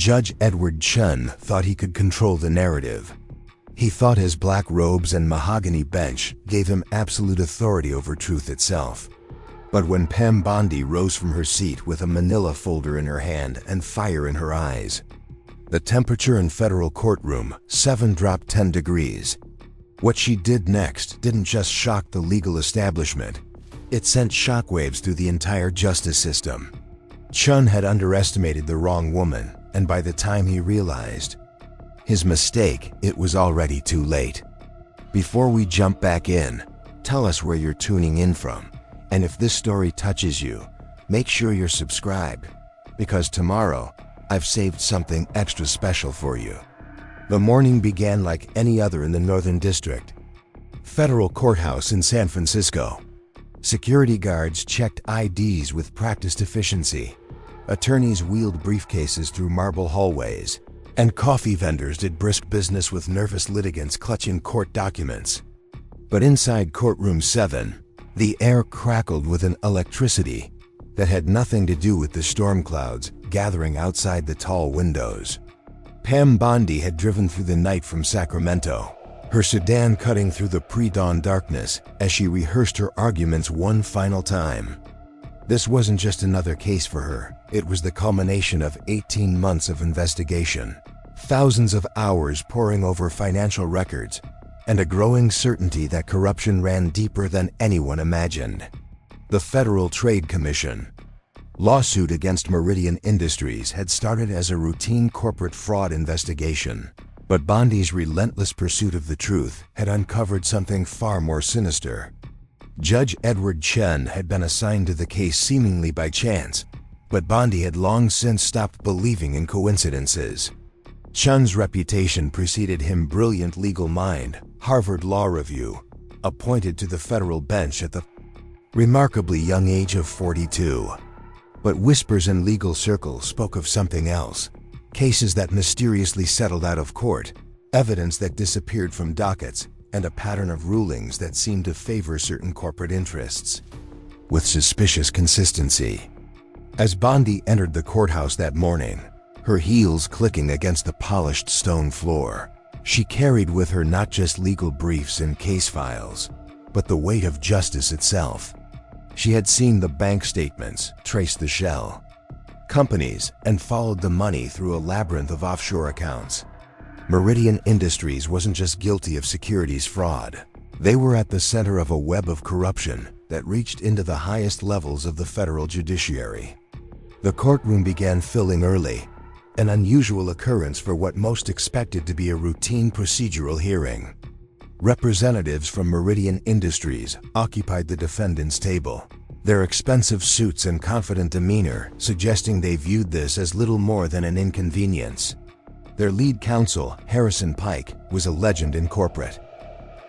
Judge Edward Chen thought he could control the narrative. He thought his black robes and mahogany bench gave him absolute authority over truth itself. But when Pam Bondi rose from her seat with a manila folder in her hand and fire in her eyes, the temperature in Federal Courtroom 7 dropped 10 degrees. What she did next didn't just shock the legal establishment, it sent shockwaves through the entire justice system. Chen had underestimated the wrong woman, and by the time he realized his mistake, it was already too late. Before we jump back in, tell us where you're tuning in from, and if this story touches you, make sure you're subscribed, because tomorrow, I've saved something extra special for you. The morning began like any other in the Northern District. Federal Courthouse in San Francisco. Security guards checked IDs with practiced efficiency. Attorneys wheeled briefcases through marble hallways, and coffee vendors did brisk business with nervous litigants clutching court documents. But inside Courtroom 7, the air crackled with an electricity that had nothing to do with the storm clouds gathering outside the tall windows. Pam Bondi had driven through the night from Sacramento, her sedan cutting through the pre-dawn darkness as she rehearsed her arguments one final time. This wasn't just another case for her, it was the culmination of 18 months of investigation, thousands of hours poring over financial records, and a growing certainty that corruption ran deeper than anyone imagined. The Federal Trade Commission lawsuit against Meridian Industries had started as a routine corporate fraud investigation, but Bondi's relentless pursuit of the truth had uncovered something far more sinister. Judge Edward Chen had been assigned to the case seemingly by chance, but Bondi had long since stopped believing in coincidences. Chen's reputation preceded him: brilliant legal mind, Harvard Law Review, appointed to the federal bench at the remarkably young age of 42. But whispers in legal circles spoke of something else: cases that mysteriously settled out of court, evidence that disappeared from dockets, and a pattern of rulings that seemed to favor certain corporate interests with suspicious consistency. As Bondi entered the courthouse that morning, her heels clicking against the polished stone floor, she carried with her not just legal briefs and case files, but the weight of justice itself. She had seen the bank statements, traced the shell companies, and followed the money through a labyrinth of offshore accounts. Meridian Industries wasn't just guilty of securities fraud. They were at the center of a web of corruption that reached into the highest levels of the federal judiciary. The courtroom began filling early, an unusual occurrence for what most expected to be a routine procedural hearing. Representatives from Meridian Industries occupied the defendant's table, their expensive suits and confident demeanor suggesting they viewed this as little more than an inconvenience. Their lead counsel, Harrison Pike, was a legend in corporate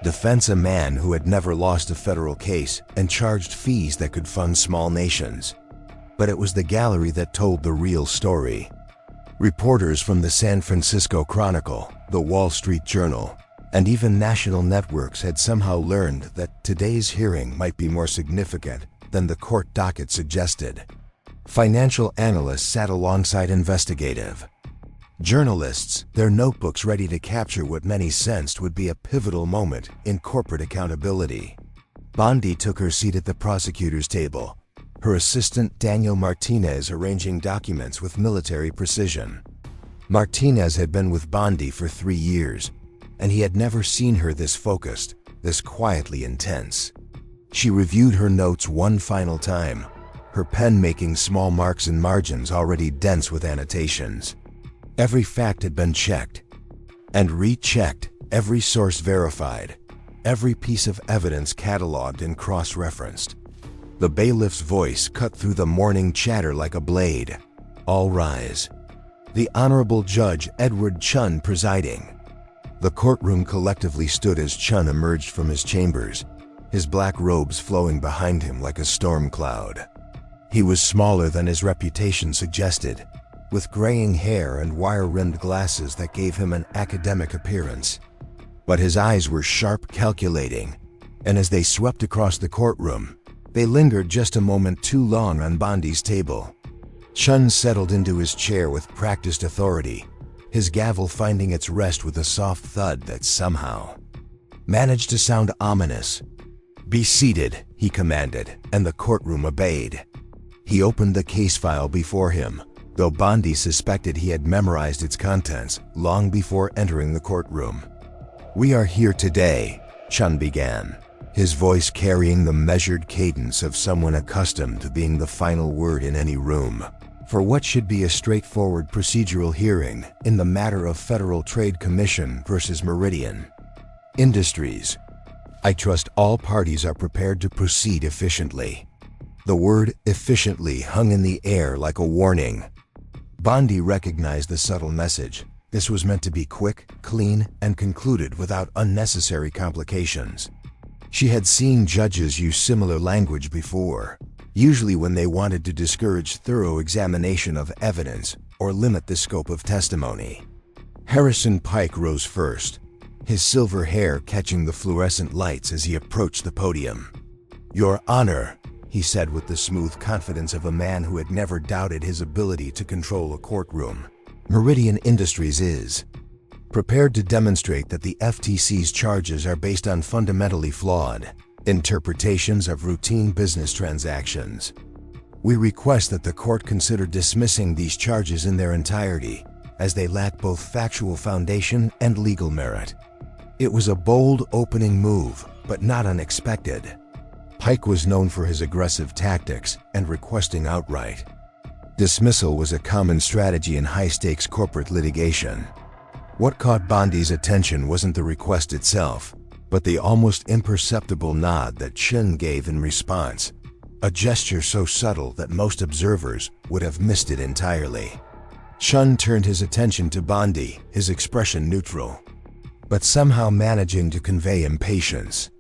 defense, a man who had never lost a federal case and charged fees that could fund small nations. But it was the gallery that told the real story. Reporters from the San Francisco Chronicle, the Wall Street Journal, and even national networks had somehow learned that today's hearing might be more significant than the court docket suggested. Financial analysts sat alongside investigative journalists, their notebooks ready to capture what many sensed would be a pivotal moment in corporate accountability. Bondi took her seat at the prosecutor's table, her assistant Daniel Martinez arranging documents with military precision. Martinez had been with Bondi for 3 years, and he had never seen her this focused, this quietly intense. She reviewed her notes one final time, her pen making small marks in margins already dense with annotations. Every fact had been checked and rechecked, every source verified, every piece of evidence cataloged and cross-referenced. The bailiff's voice cut through the morning chatter like a blade. All rise. The Honorable Judge Edward Chen presiding. The courtroom collectively stood as Chen emerged from his chambers, his black robes flowing behind him like a storm cloud. He was smaller than his reputation suggested, with graying hair and wire-rimmed glasses that gave him an academic appearance. But his eyes were sharp, calculating, and as they swept across the courtroom, they lingered just a moment too long on Bondi's table. Chen settled into his chair with practiced authority, his gavel finding its rest with a soft thud that somehow managed to sound ominous. "Be seated," he commanded, and the courtroom obeyed. He opened the case file before him, though Bondi suspected he had memorized its contents long before entering the courtroom. "We are here today," Chen began, his voice carrying the measured cadence of someone accustomed to being the final word in any room, for what should be a straightforward procedural hearing in the matter of Federal Trade Commission versus Meridian Industries. "I trust all parties are prepared to proceed efficiently." The word efficiently hung in the air like a warning. Bondi recognized the subtle message. This was meant to be quick, clean, and concluded without unnecessary complications. She had seen judges use similar language before, usually when they wanted to discourage thorough examination of evidence or limit the scope of testimony. Harrison Pike rose first, his silver hair catching the fluorescent lights as he approached the podium. "Your Honor," he said with the smooth confidence of a man who had never doubted his ability to control a courtroom, "Meridian Industries is prepared to demonstrate that the FTC's charges are based on fundamentally flawed interpretations of routine business transactions. We request that the court consider dismissing these charges in their entirety, as they lack both factual foundation and legal merit." It was a bold opening move, but not unexpected. Pike was known for his aggressive tactics and requesting outright dismissal was a common strategy in high-stakes corporate litigation. What caught Bondi's attention wasn't the request itself, but the almost imperceptible nod that Chen gave in response, a gesture so subtle that most observers would have missed it entirely. Chen turned his attention to Bondi, his expression neutral, but somehow managing to convey impatience.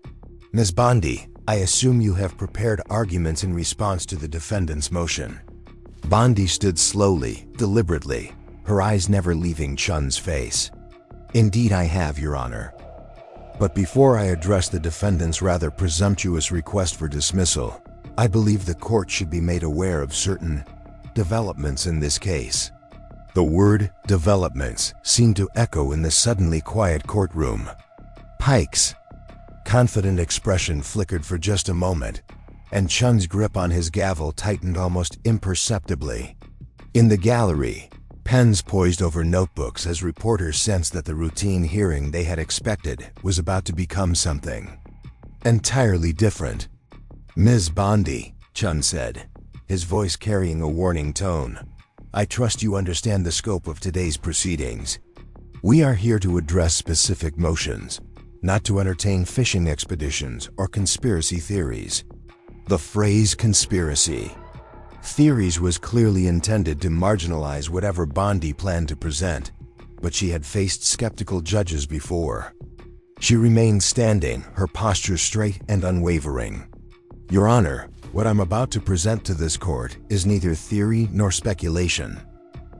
"Ms. Bondi, I assume you have prepared arguments in response to the defendant's motion." Bondi stood slowly, deliberately, her eyes never leaving Chen's face. "Indeed I have, Your Honor. But before I address the defendant's rather presumptuous request for dismissal, I believe the court should be made aware of certain developments in this case." The word developments seemed to echo in the suddenly quiet courtroom. Pike's confident expression flickered for just a moment, and Chen's grip on his gavel tightened almost imperceptibly. In the gallery, pens poised over notebooks as reporters sensed that the routine hearing they had expected was about to become something entirely different. "Ms. Bondi," Chen said, his voice carrying a warning tone, "I trust you understand the scope of today's proceedings. We are here to address specific motions, not to entertain fishing expeditions or conspiracy theories." The phrase conspiracy theories was clearly intended to marginalize whatever Bondi planned to present, but she had faced skeptical judges before. She remained standing, her posture straight and unwavering. "Your Honor, what I'm about to present to this court is neither theory nor speculation.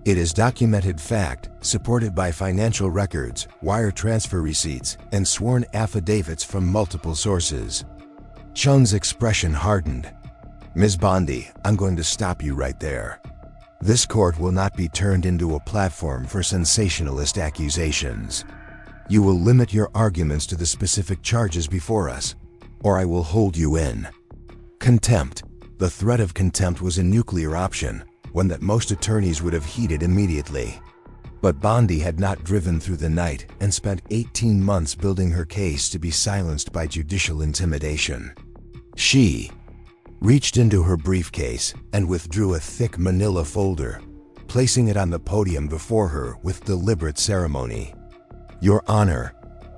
It is documented fact, supported by financial records, wire transfer receipts, and sworn affidavits from multiple sources." Chen's expression hardened. "Ms. Bondi, I'm going to stop you right there. This court will not be turned into a platform for sensationalist accusations. You will limit your arguments to the specific charges before us, or I will hold you in contempt." The threat of contempt was a nuclear option, one that most attorneys would have heeded immediately. But Bondi had not driven through the night and spent 18 months building her case to be silenced by judicial intimidation. She reached into her briefcase and withdrew a thick manila folder, placing it on the podium before her with deliberate ceremony. "Your Honor,"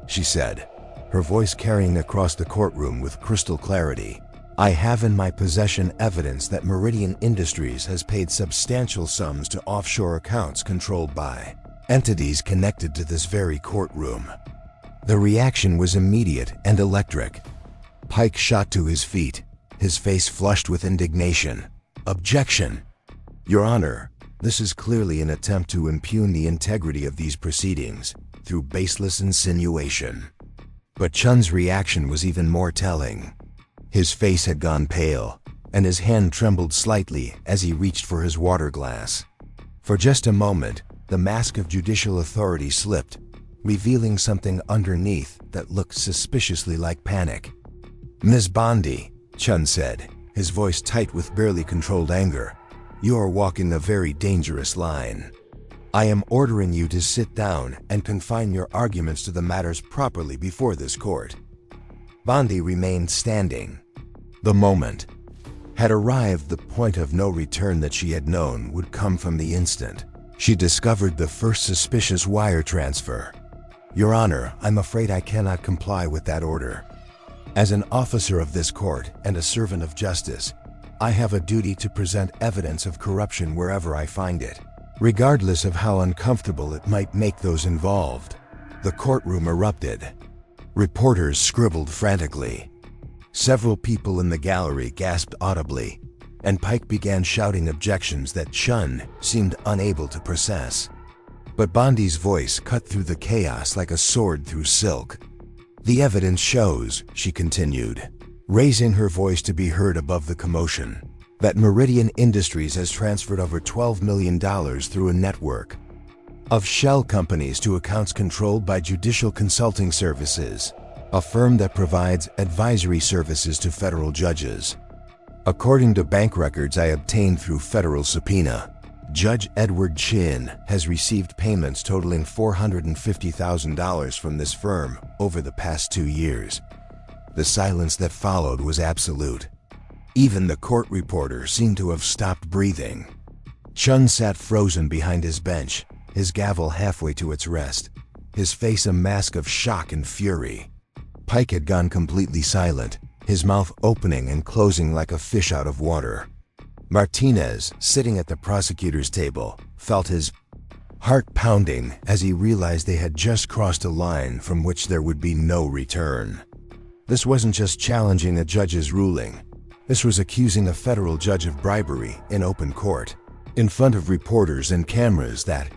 she said, her voice carrying across the courtroom with crystal clarity, "I have in my possession evidence that Meridian Industries has paid substantial sums to offshore accounts controlled by entities connected to this very courtroom." The reaction was immediate and electric. Pike shot to his feet, his face flushed with indignation. "Objection! Your Honor, this is clearly an attempt to impugn the integrity of these proceedings through baseless insinuation." But Chen's reaction was even more telling. His face had gone pale, and his hand trembled slightly as he reached for his water glass. For just a moment, the mask of judicial authority slipped, revealing something underneath that looked suspiciously like panic. "Ms. Bondi," Chen said, his voice tight with barely controlled anger, "you are walking a very dangerous line. I am ordering you to sit down and confine your arguments to the matters properly before this court." Bondi remained standing. The moment had arrived. The point of no return that she had known would come from the instant she discovered the first suspicious wire transfer. "Your Honor, I'm afraid I cannot comply with that order. As an officer of this court and a servant of justice, I have a duty to present evidence of corruption wherever I find it, regardless of how uncomfortable it might make those involved." The courtroom erupted. Reporters scribbled frantically. Several people in the gallery gasped audibly, and Pike began shouting objections that Chen seemed unable to process. But Bondi's voice cut through the chaos like a sword through silk. "The evidence shows," she continued, raising her voice to be heard above the commotion, "that Meridian Industries has transferred over $12 million through a network of shell companies to accounts controlled by Judicial Consulting Services, a firm that provides advisory services to federal judges. According to bank records I obtained through federal subpoena, Judge Edward Chen has received payments totaling $450,000 from this firm over the past 2 years." The silence that followed was absolute. Even the court reporter seemed to have stopped breathing. Chen sat frozen behind his bench, his gavel halfway to its rest, his face a mask of shock and fury. Pike had gone completely silent, his mouth opening and closing like a fish out of water. Martinez, sitting at the prosecutor's table, felt his heart pounding as he realized they had just crossed a line from which there would be no return. This wasn't just challenging a judge's ruling. This was accusing a federal judge of bribery in open court, in front of reporters and cameras that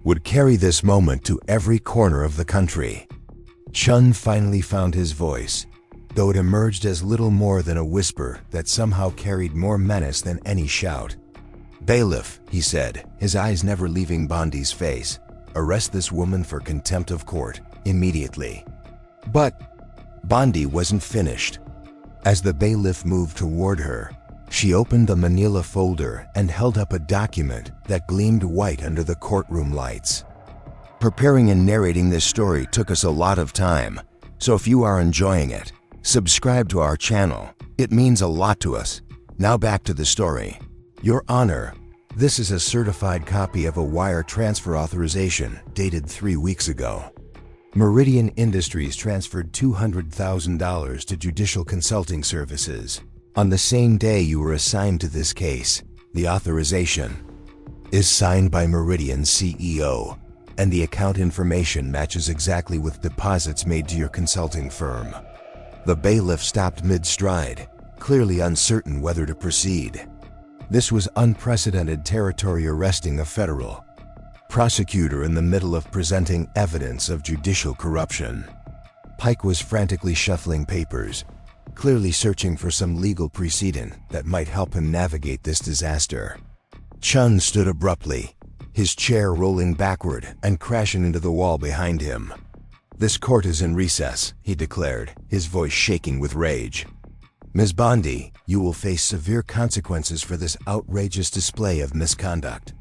would carry this moment to every corner of the country. Chen finally found his voice, though it emerged as little more than a whisper that somehow carried more menace than any shout. "Bailiff," he said, his eyes never leaving Bondi's face, "arrest this woman for contempt of court, immediately." But Bondi wasn't finished. As the bailiff moved toward her, she opened the manila folder and held up a document that gleamed white under the courtroom lights. Preparing and narrating this story took us a lot of time, so if you are enjoying it, subscribe to our channel. It means a lot to us. Now back to the story. "Your Honor, this is a certified copy of a wire transfer authorization dated 3 weeks ago. Meridian Industries transferred $200,000 to Judicial Consulting Services on the same day you were assigned to this case. The authorization is signed by Meridian's CEO, and the account information matches exactly with deposits made to your consulting firm." The bailiff stopped mid-stride, clearly uncertain whether to proceed. This was unprecedented territory, arresting a federal prosecutor in the middle of presenting evidence of judicial corruption. Pike was frantically shuffling papers, clearly searching for some legal precedent that might help him navigate this disaster. Chen stood abruptly, his chair rolling backward and crashing into the wall behind him. "This court is in recess," he declared, his voice shaking with rage. "Ms. Bondi, you will face severe consequences for this outrageous display of misconduct."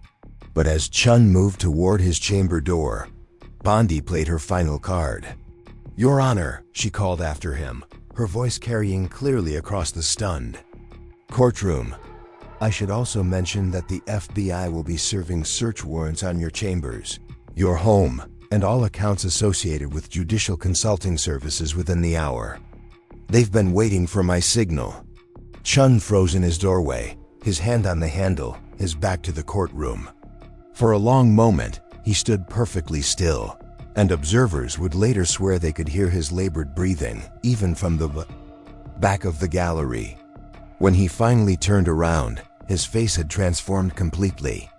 But as Chen moved toward his chamber door, Bondi played her final card. "Your Honor," she called after him, her voice carrying clearly across the stunned courtroom. "I should also mention that the FBI will be serving search warrants on your chambers, your home, and all accounts associated with Judicial Consulting Services within the hour. They've been waiting for my signal." Chen froze in his doorway, his hand on the handle, his back to the courtroom. For a long moment, he stood perfectly still, and observers would later swear they could hear his labored breathing, even from the back of the gallery. When he finally turned around, his face had transformed completely.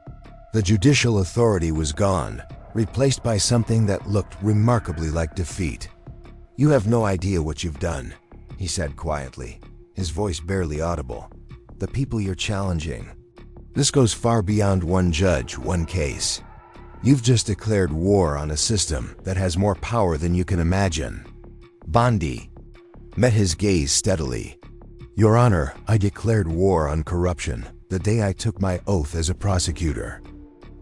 The judicial authority was gone, replaced by something that looked remarkably like defeat. "You have no idea what you've done," he said quietly, his voice barely audible. the people you're challenging. This goes far beyond one judge, one case. You've just declared war on a system that has more power than you can imagine. Bondi met his gaze steadily. Your Honor, I declared war on corruption the day I took my oath as a prosecutor.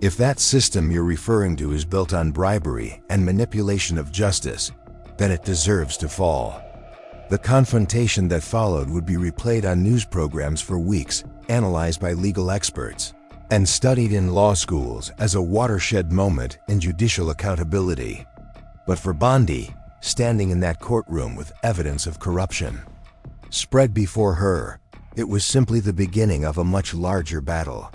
If that system you're referring to is built on bribery and manipulation of justice, then it deserves to fall. The confrontation that followed would be replayed on news programs for weeks, analyzed by legal experts, and studied in law schools as a watershed moment in judicial accountability. But for Bondi, standing in that courtroom with evidence of corruption spread before her, it was simply the beginning of a much larger battle.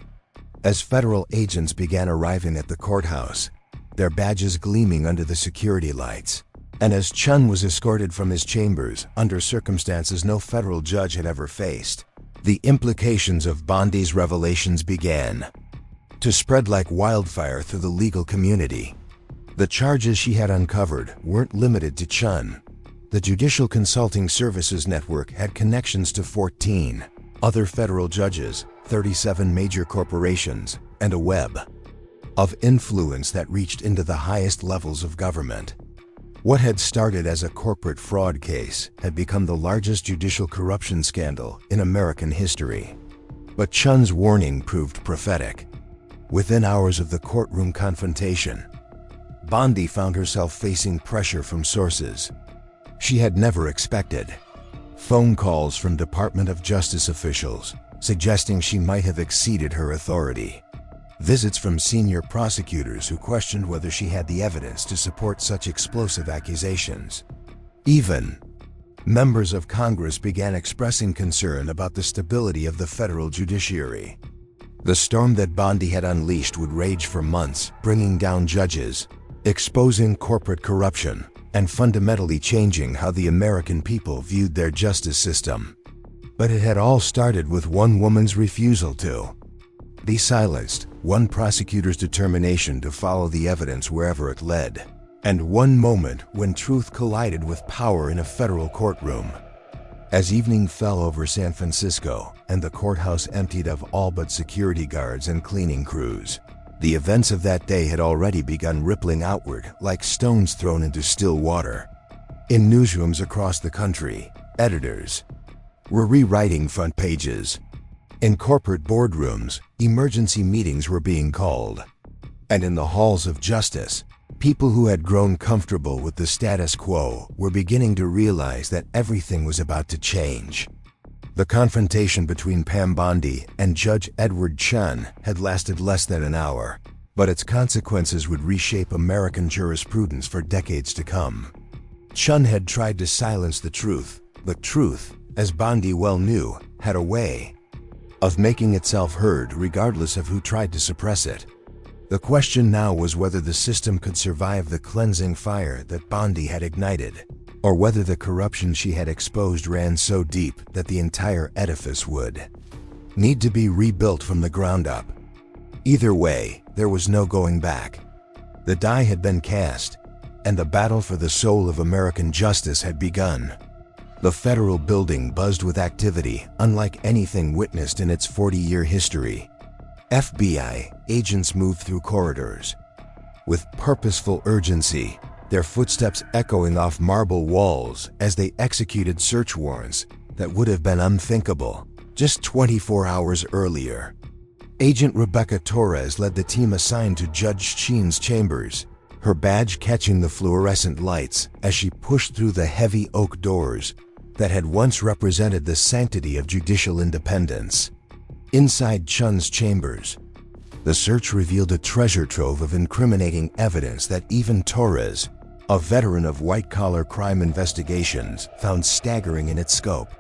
As federal agents began arriving at the courthouse, their badges gleaming under the security lights, and as Chen was escorted from his chambers under circumstances no federal judge had ever faced, the implications of Bondi's revelations began to spread like wildfire through the legal community. The charges she had uncovered weren't limited to Chen. The Judicial Consulting Services Network had connections to 14 other federal judges, 37 major corporations, and a web of influence that reached into the highest levels of government. What had started as a corporate fraud case had become the largest judicial corruption scandal in American history. But Chen's warning proved prophetic. Within hours of the courtroom confrontation, Bondi found herself facing pressure from sources she had never expected. Phone calls from Department of Justice officials suggesting she might have exceeded her authority. Visits from senior prosecutors who questioned whether she had the evidence to support such explosive accusations. Even members of Congress began expressing concern about the stability of the federal judiciary. The storm that Bondi had unleashed would rage for months, bringing down judges, exposing corporate corruption, and fundamentally changing how the American people viewed their justice system. But it had all started with one woman's refusal to be silenced, one prosecutor's determination to follow the evidence wherever it led, and one moment when truth collided with power in a federal courtroom. As evening fell over San Francisco and the courthouse emptied of all but security guards and cleaning crews, the events of that day had already begun rippling outward like stones thrown into still water. In newsrooms across the country, editors were rewriting front pages. In corporate boardrooms, emergency meetings were being called. And in the halls of justice, people who had grown comfortable with the status quo were beginning to realize that everything was about to change. The confrontation between Pam Bondi and Judge Edward Chen had lasted less than an hour, but its consequences would reshape American jurisprudence for decades to come. Chen had tried to silence the truth, but truth, as Bondi well knew, had a way of making itself heard regardless of who tried to suppress it. The question now was whether the system could survive the cleansing fire that Bondi had ignited, or whether the corruption she had exposed ran so deep that the entire edifice would need to be rebuilt from the ground up. Either way, there was no going back. The die had been cast, and the battle for the soul of American justice had begun. The federal building buzzed with activity unlike anything witnessed in its 40-year history. FBI agents moved through corridors with purposeful urgency, their footsteps echoing off marble walls as they executed search warrants that would have been unthinkable just 24 hours earlier. Agent Rebecca Torres led the team assigned to Judge Chen's chambers, her badge catching the fluorescent lights as she pushed through the heavy oak doors that had once represented the sanctity of judicial independence. Inside Chen's chambers, the search revealed a treasure trove of incriminating evidence that even Torres, a veteran of white-collar crime investigations, found staggering in its scope.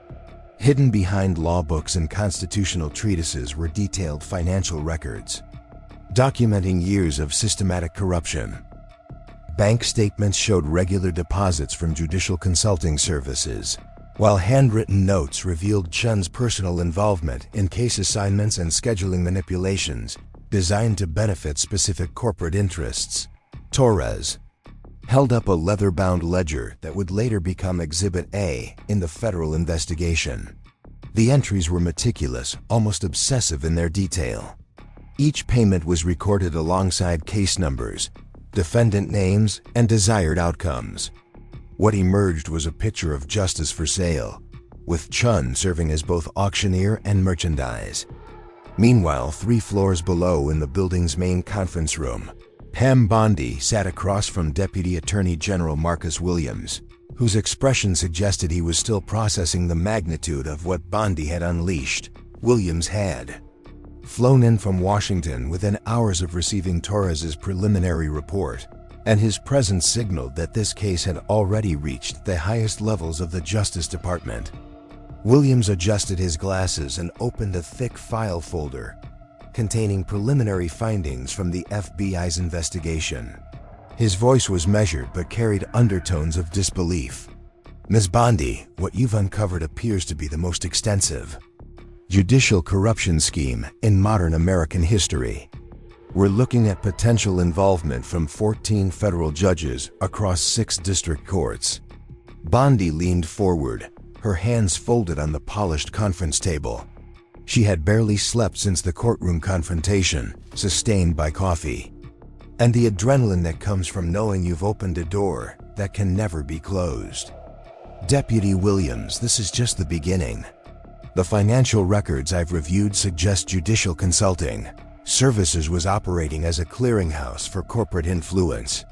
Hidden behind law books and constitutional treatises were detailed financial records, documenting years of systematic corruption. Bank statements showed regular deposits from judicial consulting services, while handwritten notes revealed Chen's personal involvement in case assignments and scheduling manipulations designed to benefit specific corporate interests. Torres held up a leather-bound ledger that would later become Exhibit A in the federal investigation. The entries were meticulous, almost obsessive in their detail. Each payment was recorded alongside case numbers, defendant names, and desired outcomes. What emerged was a picture of justice for sale, with Chen serving as both auctioneer and merchandise. Meanwhile, 3 floors below in the building's main conference room, Pam Bondi sat across from Deputy Attorney General Marcus Williams, whose expression suggested he was still processing the magnitude of what Bondi had unleashed. Williams had flown in from Washington within hours of receiving Torres's preliminary report, and his presence signaled that this case had already reached the highest levels of the Justice Department. Williams adjusted his glasses and opened a thick file folder containing preliminary findings from the FBI's investigation. His voice was measured but carried undertones of disbelief. "Ms. Bondi, what you've uncovered appears to be the most extensive judicial corruption scheme in modern American history. We're looking at potential involvement from 14 federal judges across 6 district courts." Bondi leaned forward, her hands folded on the polished conference table. She had barely slept since the courtroom confrontation, sustained by coffee, and the adrenaline that comes from knowing you've opened a door that can never be closed. "Deputy Williams, this is just the beginning. The financial records I've reviewed suggest Judicial Consulting Services was operating as a clearinghouse for corporate influence.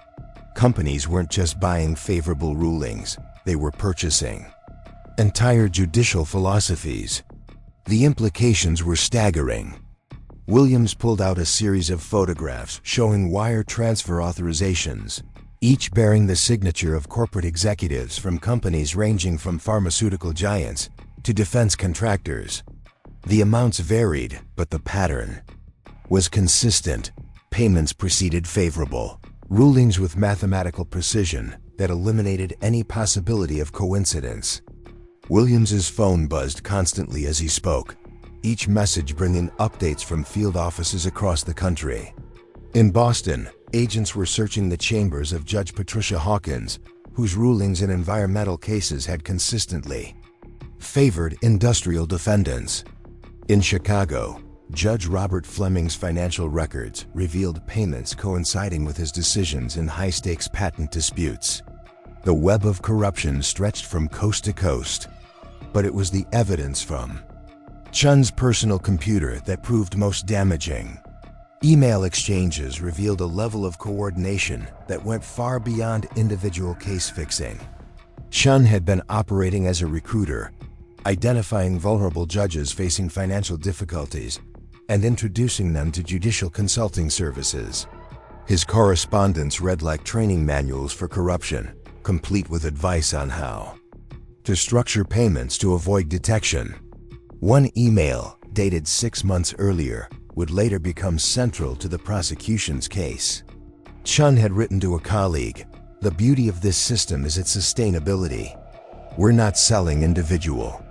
Companies weren't just buying favorable rulings, they were purchasing entire judicial philosophies. The implications were staggering." Williams pulled out a series of photographs showing wire transfer authorizations, each bearing the signature of corporate executives from companies ranging from pharmaceutical giants to defense contractors. The amounts varied, but the pattern was consistent. Payments preceded favorable rulings with mathematical precision that eliminated any possibility of coincidence. Williams's phone buzzed constantly as he spoke, each message bringing updates from field offices across the country. In Boston, agents were searching the chambers of Judge Patricia Hawkins, whose rulings in environmental cases had consistently favored industrial defendants. In Chicago, Judge Robert Fleming's financial records revealed payments coinciding with his decisions in high-stakes patent disputes. The web of corruption stretched from coast to coast, but it was the evidence from Chen's personal computer that proved most damaging. Email exchanges revealed a level of coordination that went far beyond individual case fixing. Chen had been operating as a recruiter, identifying vulnerable judges facing financial difficulties and introducing them to judicial consulting services. His correspondence read like training manuals for corruption, complete with advice on how to structure payments to avoid detection. One email, dated 6 months earlier, would later become central to the prosecution's case. Chen had written to a colleague, "The beauty of this system is its sustainability. We're not selling individual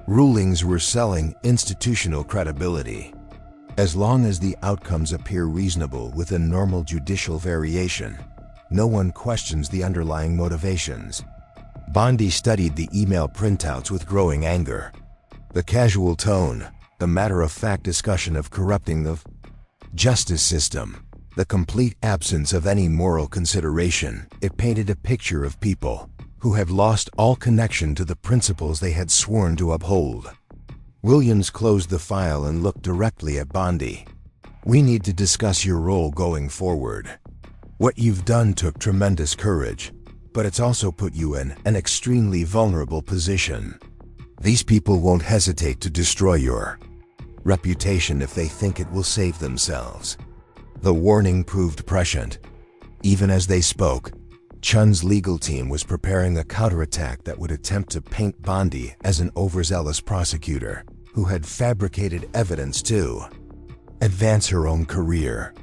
rulings, we're selling institutional credibility. As long as the outcomes appear reasonable within normal judicial variation, no one questions the underlying motivations." Bondi studied the email printouts with growing anger. The casual tone, the matter-of-fact discussion of corrupting the justice system, the complete absence of any moral consideration, it painted a picture of people who had lost all connection to the principles they had sworn to uphold. Williams closed the file and looked directly at Bondi. "We need to discuss your role going forward. What you've done took tremendous courage, but it's also put you in an extremely vulnerable position. These people won't hesitate to destroy your reputation if they think it will save themselves." The warning proved prescient. Even as they spoke, Chen's legal team was preparing a counterattack that would attempt to paint Bondi as an overzealous prosecutor who had fabricated evidence to advance her own career.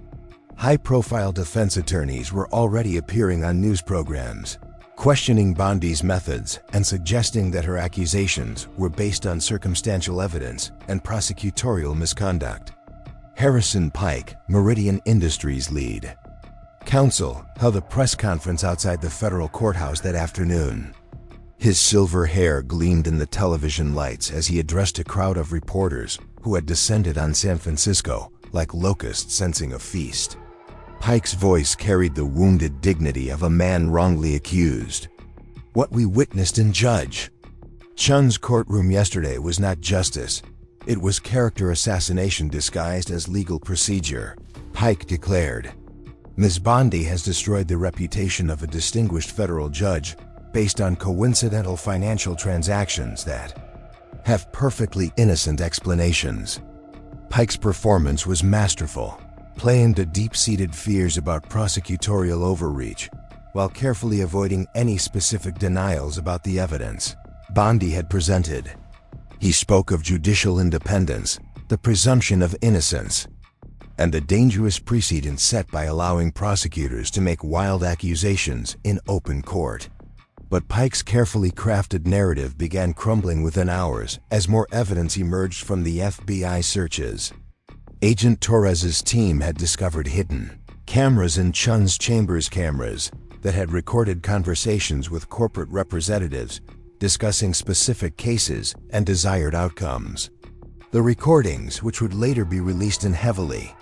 High-profile defense attorneys were already appearing on news programs, questioning Bondi's methods and suggesting that her accusations were based on circumstantial evidence and prosecutorial misconduct. Harrison Pike, Meridian Industries lead counsel, held a press conference outside the federal courthouse that afternoon. His silver hair gleamed in the television lights as he addressed a crowd of reporters who had descended on San Francisco like locusts sensing a feast. Pike's voice carried the wounded dignity of a man wrongly accused. What we witnessed in Judge Chen's courtroom yesterday was not justice. It was character assassination disguised as legal procedure, Pike declared. Ms. Bondi has destroyed the reputation of a distinguished federal judge based on coincidental financial transactions that have perfectly innocent explanations. Pike's performance was masterful, playing to deep-seated fears about prosecutorial overreach, while carefully avoiding any specific denials about the evidence Bondi had presented. He spoke of judicial independence, the presumption of innocence, and the dangerous precedent set by allowing prosecutors to make wild accusations in open court. But Pike's carefully crafted narrative began crumbling within hours as more evidence emerged from the FBI searches. Agent Torres's team had discovered hidden cameras in Chen's chambers, cameras that had recorded conversations with corporate representatives discussing specific cases and desired outcomes. The recordings, which would later be released in heavily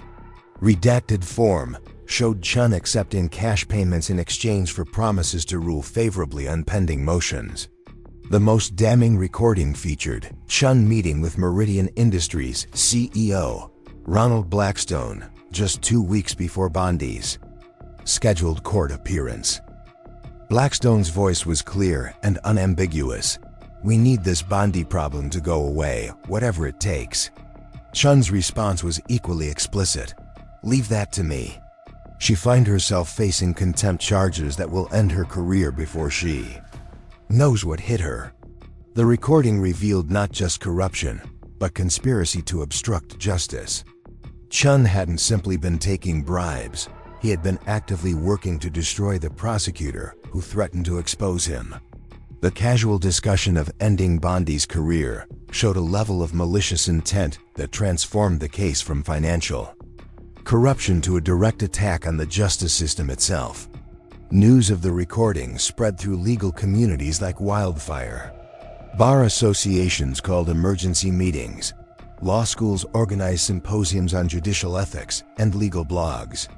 redacted form, showed Chen accepting cash payments in exchange for promises to rule favorably on pending motions. The most damning recording featured Chen meeting with Meridian Industries CEO Ronald Blackstone just 2 weeks before Bondi's scheduled court appearance. Blackstone's voice was clear and unambiguous. "We need this Bondi problem to go away, whatever it takes." Chen's response was equally explicit. "Leave that to me." She finds herself facing contempt charges that will end her career before she knows what hit her. The recording revealed not just corruption, but conspiracy to obstruct justice. Chen hadn't simply been taking bribes. He had been actively working to destroy the prosecutor who threatened to expose him. The casual discussion of ending Bondi's career showed a level of malicious intent that transformed the case from financial corruption to a direct attack on the justice system itself. News of the recording spread through legal communities like wildfire. Bar associations called emergency meetings. Law schools organized symposiums on judicial ethics, and legal blogs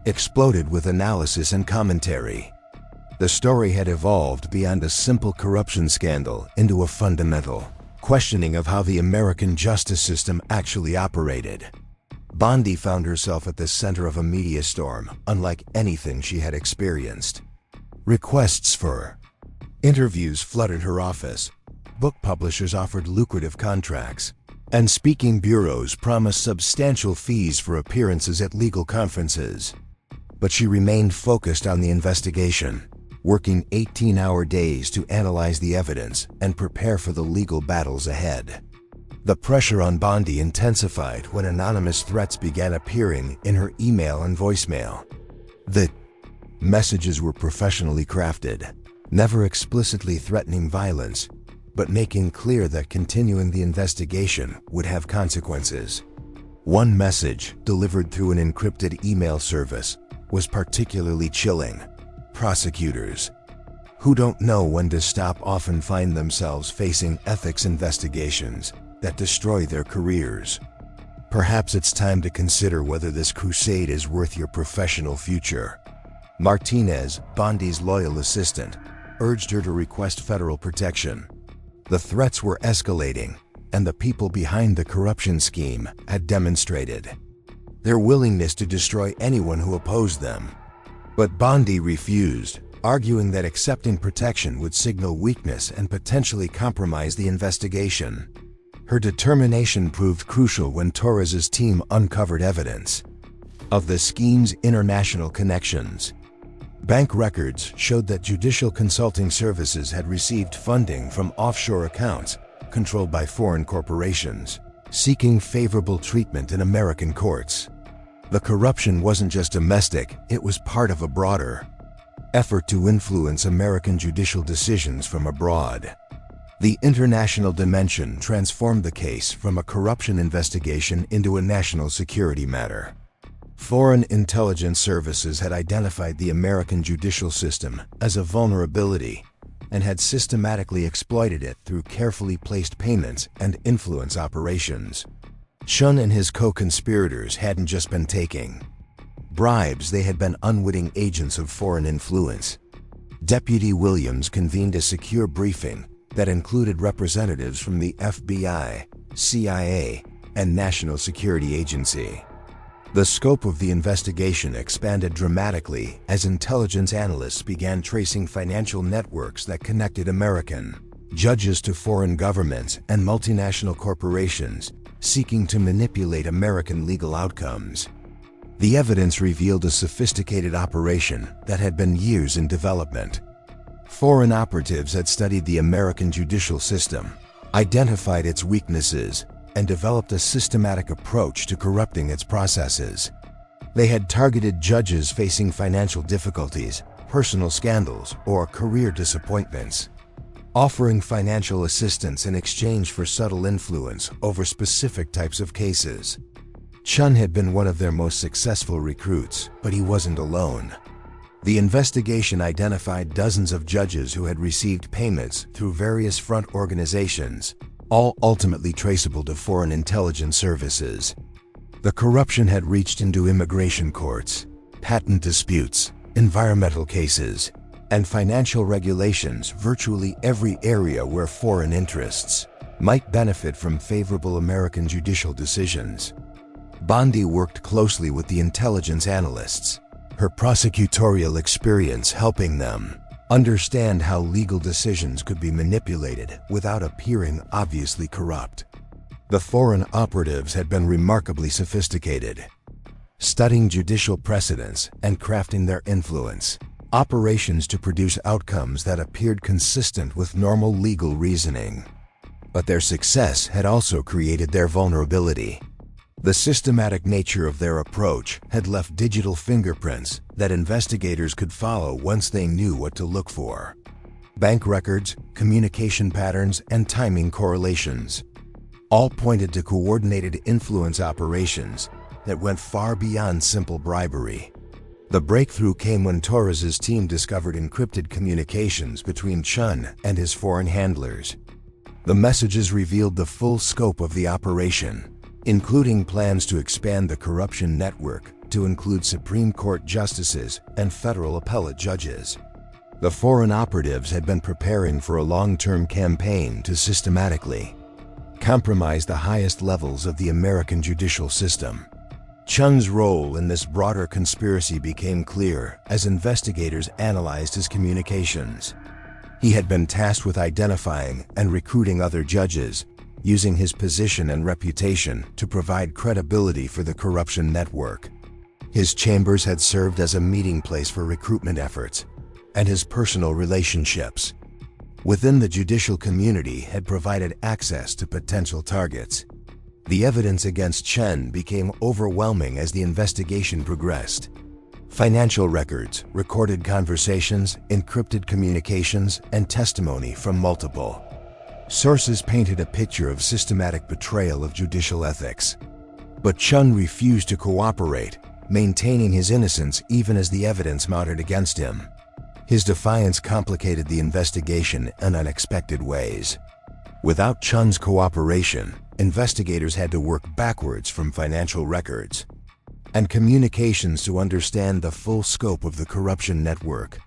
exploded with analysis and commentary. The story had evolved beyond a simple corruption scandal into a fundamental questioning of how the American justice system actually operated. Bondi found herself at the center of a media storm unlike anything she had experienced. Requests for interviews flooded her office. Book publishers offered lucrative contracts, and speaking bureaus promised substantial fees for appearances at legal conferences. But she remained focused on the investigation, working 18-hour days to analyze the evidence and prepare for the legal battles ahead. The pressure on Bondi intensified when anonymous threats began appearing in her email and voicemail. The messages were professionally crafted, never explicitly threatening violence, but making clear that continuing the investigation would have consequences. One message, delivered through an encrypted email service, was particularly chilling. Prosecutors who don't know when to stop often find themselves facing ethics investigations that destroy their careers. Perhaps it's time to consider whether this crusade is worth your professional future. Martinez, Bondi's loyal assistant, urged her to request federal protection. The threats were escalating, and the people behind the corruption scheme had demonstrated their willingness to destroy anyone who opposed them. But Bondi refused, arguing that accepting protection would signal weakness and potentially compromise the investigation. Her determination proved crucial when Torres's team uncovered evidence of the scheme's international connections. Bank records showed that judicial consulting services had received funding from offshore accounts controlled by foreign corporations, seeking favorable treatment in American courts. The corruption wasn't just domestic, it was part of a broader effort to influence American judicial decisions from abroad. The international dimension transformed the case from a corruption investigation into a national security matter. Foreign intelligence services had identified the American judicial system as a vulnerability, and had systematically exploited it through carefully placed payments and influence operations. Chen and his co-conspirators hadn't just been taking bribes, they had been unwitting agents of foreign influence. Deputy Williams convened a secure briefing that included representatives from the FBI, CIA, and National Security Agency. The scope of the investigation expanded dramatically as intelligence analysts began tracing financial networks that connected American judges to foreign governments and multinational corporations seeking to manipulate American legal outcomes. The evidence revealed a sophisticated operation that had been years in development. Foreign operatives had studied the American judicial system, identified its weaknesses, and developed a systematic approach to corrupting its processes. They had targeted judges facing financial difficulties, personal scandals, or career disappointments, offering financial assistance in exchange for subtle influence over specific types of cases. Chen had been one of their most successful recruits, but he wasn't alone. The investigation identified dozens of judges who had received payments through various front organizations, all ultimately traceable to foreign intelligence services. The corruption had reached into immigration courts, patent disputes, environmental cases, and financial regulations, virtually every area where foreign interests might benefit from favorable American judicial decisions. Bondi worked closely with the intelligence analysts, her prosecutorial experience helping them understand how legal decisions could be manipulated without appearing obviously corrupt. The foreign operatives had been remarkably sophisticated, studying judicial precedents and crafting their influence operations to produce outcomes that appeared consistent with normal legal reasoning. But their success had also created their vulnerability. The systematic nature of their approach had left digital fingerprints that investigators could follow once they knew what to look for. Bank records, communication patterns, and timing correlations all pointed to coordinated influence operations that went far beyond simple bribery. The breakthrough came when Torres's team discovered encrypted communications between Chen and his foreign handlers. The messages revealed the full scope of the operation, including plans to expand the corruption network to include Supreme Court justices and federal appellate judges. The foreign operatives had been preparing for a long-term campaign to systematically compromise the highest levels of the American judicial system. Chen's role in this broader conspiracy became clear as investigators analyzed his communications. He had been tasked with identifying and recruiting other judges, using his position and reputation to provide credibility for the corruption network. His chambers had served as a meeting place for recruitment efforts, and his personal relationships within the judicial community had provided access to potential targets. The evidence against Chen became overwhelming as the investigation progressed. Financial records, recorded conversations, encrypted communications, and testimony from multiple sources painted a picture of systematic betrayal of judicial ethics. But Chen refused to cooperate, maintaining his innocence even as the evidence mounted against him. His defiance complicated the investigation in unexpected ways. Without Chen's cooperation, investigators had to work backwards from financial records and communications to understand the full scope of the corruption network.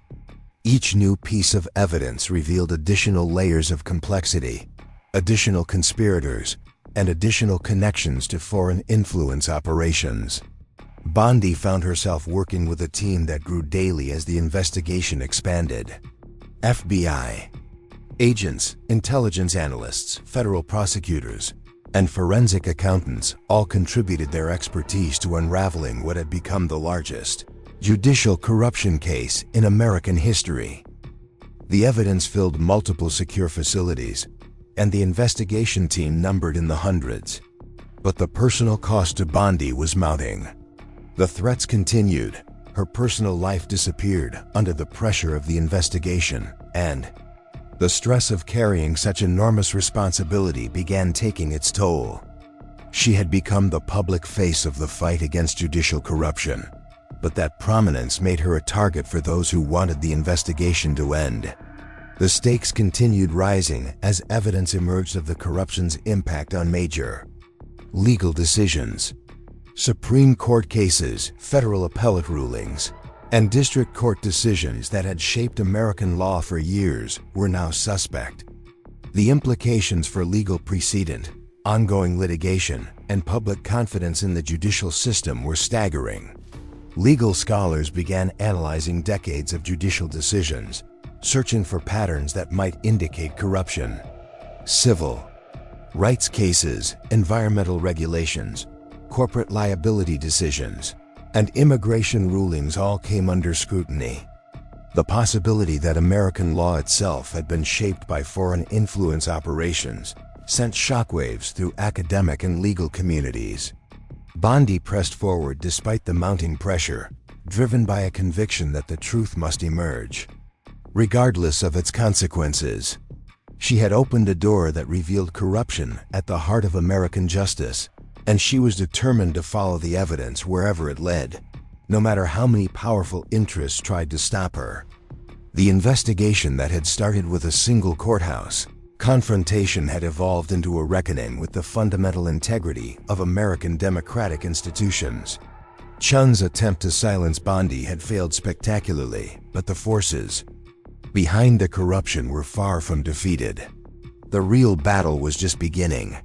Each new piece of evidence revealed additional layers of complexity, additional conspirators, and additional connections to foreign influence operations. Bondi found herself working with a team that grew daily as the investigation expanded. FBI agents, intelligence analysts, federal prosecutors, and forensic accountants all contributed their expertise to unraveling what had become the largest judicial corruption case in American history. The evidence filled multiple secure facilities, and the investigation team numbered in the hundreds. But the personal cost to Bondi was mounting. The threats continued, her personal life disappeared under the pressure of the investigation, and the stress of carrying such enormous responsibility began taking its toll. She had become the public face of the fight against judicial corruption, but that prominence made her a target for those who wanted the investigation to end. The The stakes continued rising as evidence emerged of the corruption's impact on major legal decisions. Supreme Court cases, federal appellate rulings, and district court decisions that had shaped American law for years were now suspect. The implications for legal precedent, ongoing litigation, and public confidence in the judicial system were staggering. Legal scholars began analyzing decades of judicial decisions, searching for patterns that might indicate corruption. Civil rights cases, environmental regulations, corporate liability decisions, and immigration rulings all came under scrutiny. The possibility that American law itself had been shaped by foreign influence operations sent shockwaves through academic and legal communities. Bondi pressed forward despite the mounting pressure, driven by a conviction that the truth must emerge, regardless of its consequences. She had opened a door that revealed corruption at the heart of American justice, and she was determined to follow the evidence wherever it led, no matter how many powerful interests tried to stop her. The investigation that had started with a single courthouse confrontation had evolved into a reckoning with the fundamental integrity of American democratic institutions. Chen's attempt to silence Bondi had failed spectacularly, but the forces behind the corruption were far from defeated. The real battle was just beginning.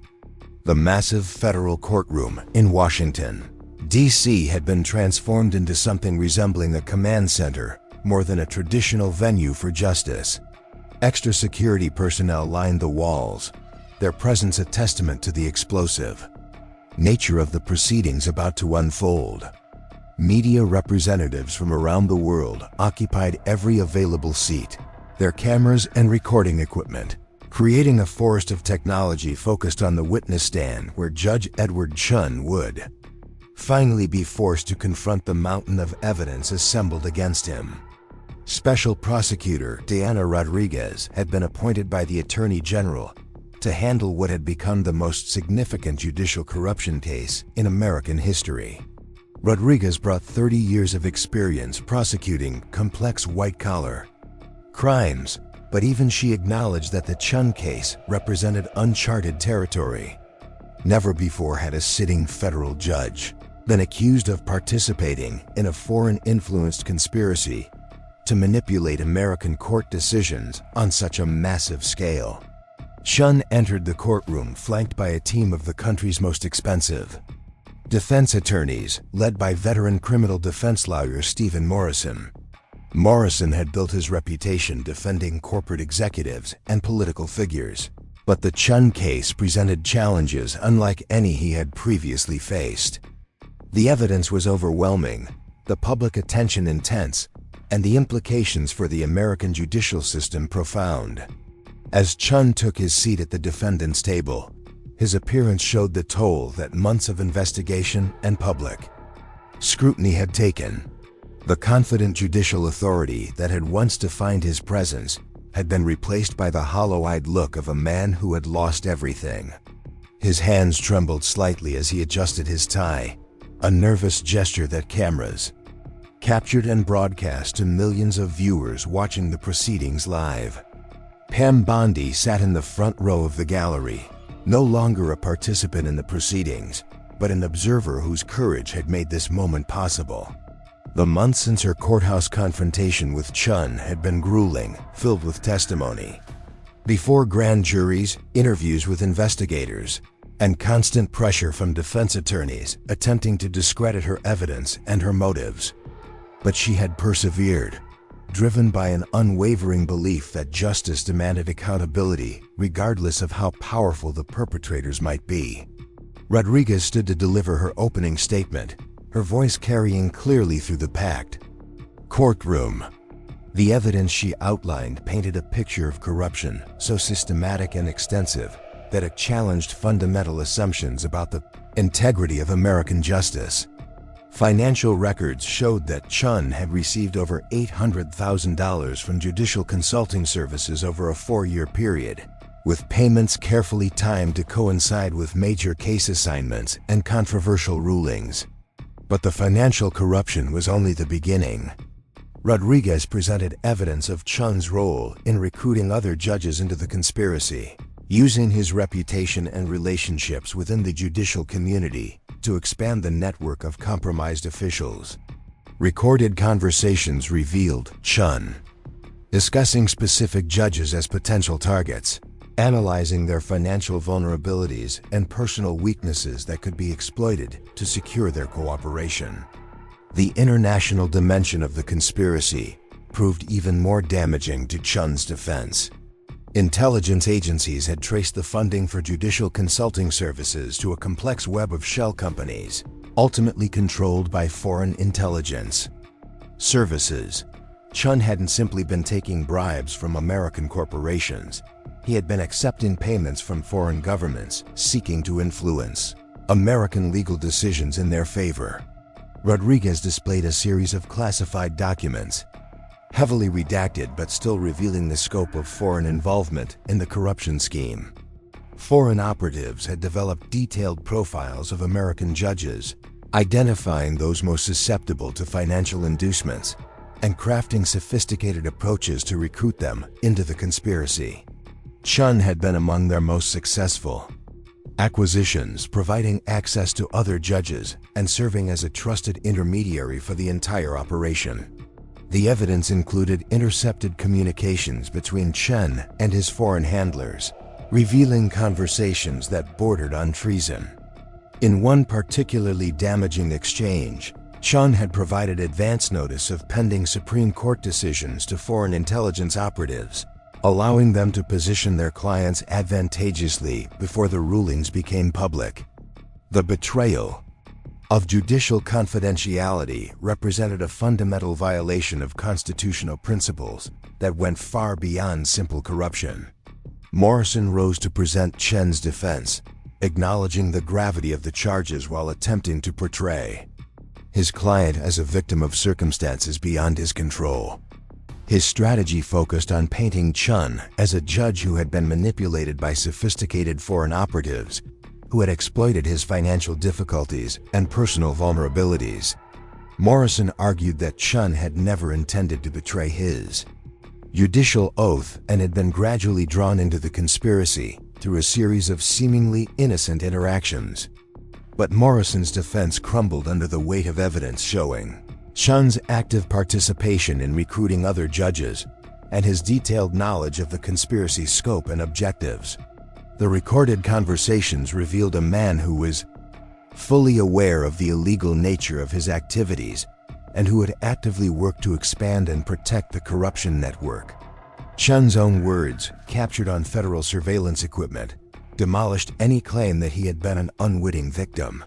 The massive federal courtroom in Washington, D.C. had been transformed into something resembling a command center more than a traditional venue for justice. Extra security personnel lined the walls, their presence a testament to the explosive nature of the proceedings about to unfold. Media representatives from around the world occupied every available seat, their cameras and recording equipment, creating a forest of technology focused on the witness stand where Judge Edward Chen would finally be forced to confront the mountain of evidence assembled against him. Special Prosecutor Diana Rodriguez had been appointed by the Attorney General to handle what had become the most significant judicial corruption case in American history. Rodriguez brought 30 years of experience prosecuting complex white-collar crimes, but even she acknowledged that the Chen case represented uncharted territory. Never before had a sitting federal judge been accused of participating in a foreign-influenced conspiracy to manipulate American court decisions on such a massive scale. Chen entered the courtroom flanked by a team of the country's most expensive defense attorneys, led by veteran criminal defense lawyer Stephen Morrison. Morrison had built his reputation defending corporate executives and political figures, but the Chen case presented challenges unlike any he had previously faced. The evidence was overwhelming, the public attention intense, and the implications for the American judicial system profound. As Chen took his seat at the defendant's table, his appearance showed the toll that months of investigation and public scrutiny had taken. The confident judicial authority that had once defined his presence had been replaced by the hollow-eyed look of a man who had lost everything. His hands trembled slightly as he adjusted his tie, a nervous gesture that cameras captured and broadcast to millions of viewers watching the proceedings live. Pam Bondi sat in the front row of the gallery, no longer a participant in the proceedings, but an observer whose courage had made this moment possible. The months since her courthouse confrontation with Chen had been grueling, filled with testimony before grand juries, interviews with investigators, and constant pressure from defense attorneys attempting to discredit her evidence and her motives. But she had persevered, driven by an unwavering belief that justice demanded accountability, regardless of how powerful the perpetrators might be. Rodriguez stood to deliver her opening statement, her voice carrying clearly through the packed courtroom. The evidence she outlined painted a picture of corruption so systematic and extensive that it challenged fundamental assumptions about the integrity of American justice. Financial records showed that Chen had received over $800,000 from judicial consulting services over a 4-year period, with payments carefully timed to coincide with major case assignments and controversial rulings. But the financial corruption was only the beginning. Rodriguez presented evidence of Chen's role in recruiting other judges into the conspiracy, using his reputation and relationships within the judicial community to expand the network of compromised officials. Recorded conversations revealed Chen discussing specific judges as potential targets, analyzing their financial vulnerabilities and personal weaknesses that could be exploited to secure their cooperation. The international dimension of the conspiracy proved even more damaging to Chen's defense. Intelligence agencies had traced the funding for judicial consulting services to a complex web of shell companies, ultimately controlled by foreign intelligence services. Chen hadn't simply been taking bribes from American corporations. He had been accepting payments from foreign governments seeking to influence American legal decisions in their favor. Rodriguez displayed a series of classified documents, heavily redacted but still revealing the scope of foreign involvement in the corruption scheme. Foreign operatives had developed detailed profiles of American judges, identifying those most susceptible to financial inducements and crafting sophisticated approaches to recruit them into the conspiracy. Chen had been among their most successful acquisitions, providing access to other judges and serving as a trusted intermediary for the entire operation. The evidence included intercepted communications between Chen and his foreign handlers, revealing conversations that bordered on treason. In one particularly damaging exchange, Chen had provided advance notice of pending Supreme Court decisions to foreign intelligence operatives, allowing them to position their clients advantageously before the rulings became public. The betrayal of judicial confidentiality represented a fundamental violation of constitutional principles that went far beyond simple corruption. Morrison rose to present Chen's defense, acknowledging the gravity of the charges while attempting to portray his client as a victim of circumstances beyond his control. His strategy focused on painting Chen as a judge who had been manipulated by sophisticated foreign operatives who had exploited his financial difficulties and personal vulnerabilities. Morrison argued that Chen had never intended to betray his judicial oath and had been gradually drawn into the conspiracy through a series of seemingly innocent interactions. But Morrison's defense crumbled under the weight of evidence showing Chen's active participation in recruiting other judges and his detailed knowledge of the conspiracy's scope and objectives. The recorded conversations revealed a man who was fully aware of the illegal nature of his activities and who had actively worked to expand and protect the corruption network. Chen's own words, captured on federal surveillance equipment, demolished any claim that he had been an unwitting victim.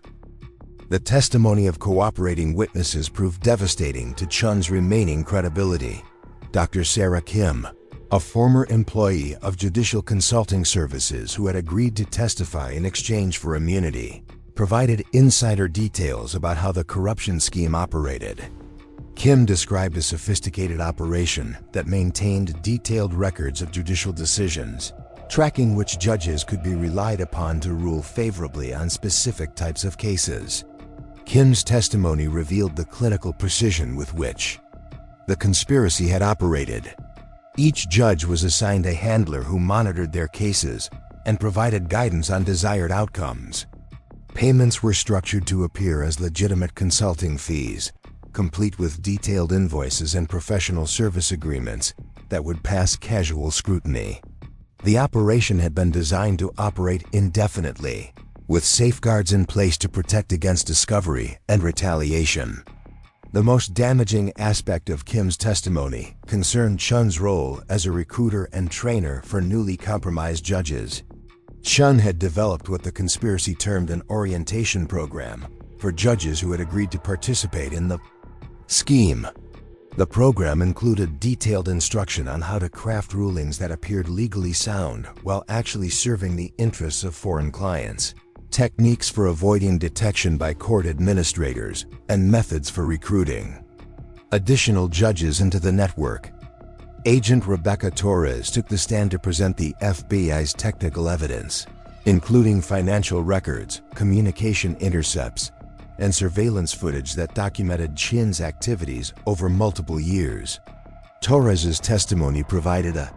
The testimony of cooperating witnesses proved devastating to Chen's remaining credibility. Dr. Sarah Kim, a former employee of Judicial Consulting Services who had agreed to testify in exchange for immunity, provided insider details about how the corruption scheme operated. Kim described a sophisticated operation that maintained detailed records of judicial decisions, tracking which judges could be relied upon to rule favorably on specific types of cases. Kim's testimony revealed the clinical precision with which the conspiracy had operated. Each judge was assigned a handler who monitored their cases and provided guidance on desired outcomes. Payments were structured to appear as legitimate consulting fees, complete with detailed invoices and professional service agreements that would pass casual scrutiny. The operation had been designed to operate indefinitely, with safeguards in place to protect against discovery and retaliation. The most damaging aspect of Kim's testimony concerned Chen's role as a recruiter and trainer for newly compromised judges. Chen had developed what the conspiracy termed an orientation program for judges who had agreed to participate in the scheme. The program included detailed instruction on how to craft rulings that appeared legally sound while actually serving the interests of foreign clients, techniques for avoiding detection by court administrators, and methods for recruiting additional judges into the network. Agent Rebecca Torres took the stand to present the FBI's technical evidence, including financial records, communication intercepts, and surveillance footage that documented Chen's activities over multiple years. Torres's testimony provided a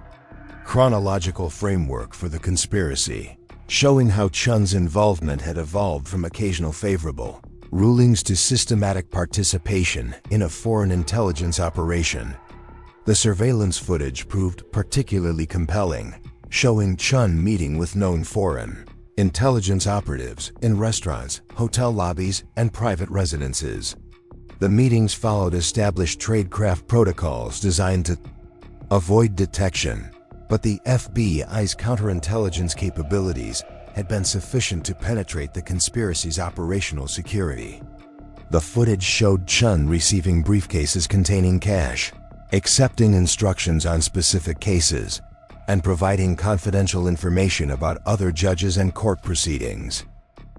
chronological framework for the conspiracy, showing how Chen's involvement had evolved from occasional favorable rulings to systematic participation in a foreign intelligence operation. The surveillance footage proved particularly compelling, showing Chen meeting with known foreign intelligence operatives in restaurants, hotel lobbies, and private residences. The meetings followed established tradecraft protocols designed to avoid detection, but the FBI's counterintelligence capabilities had been sufficient to penetrate the conspiracy's operational security. The footage showed Chen receiving briefcases containing cash, accepting instructions on specific cases, and providing confidential information about other judges and court proceedings.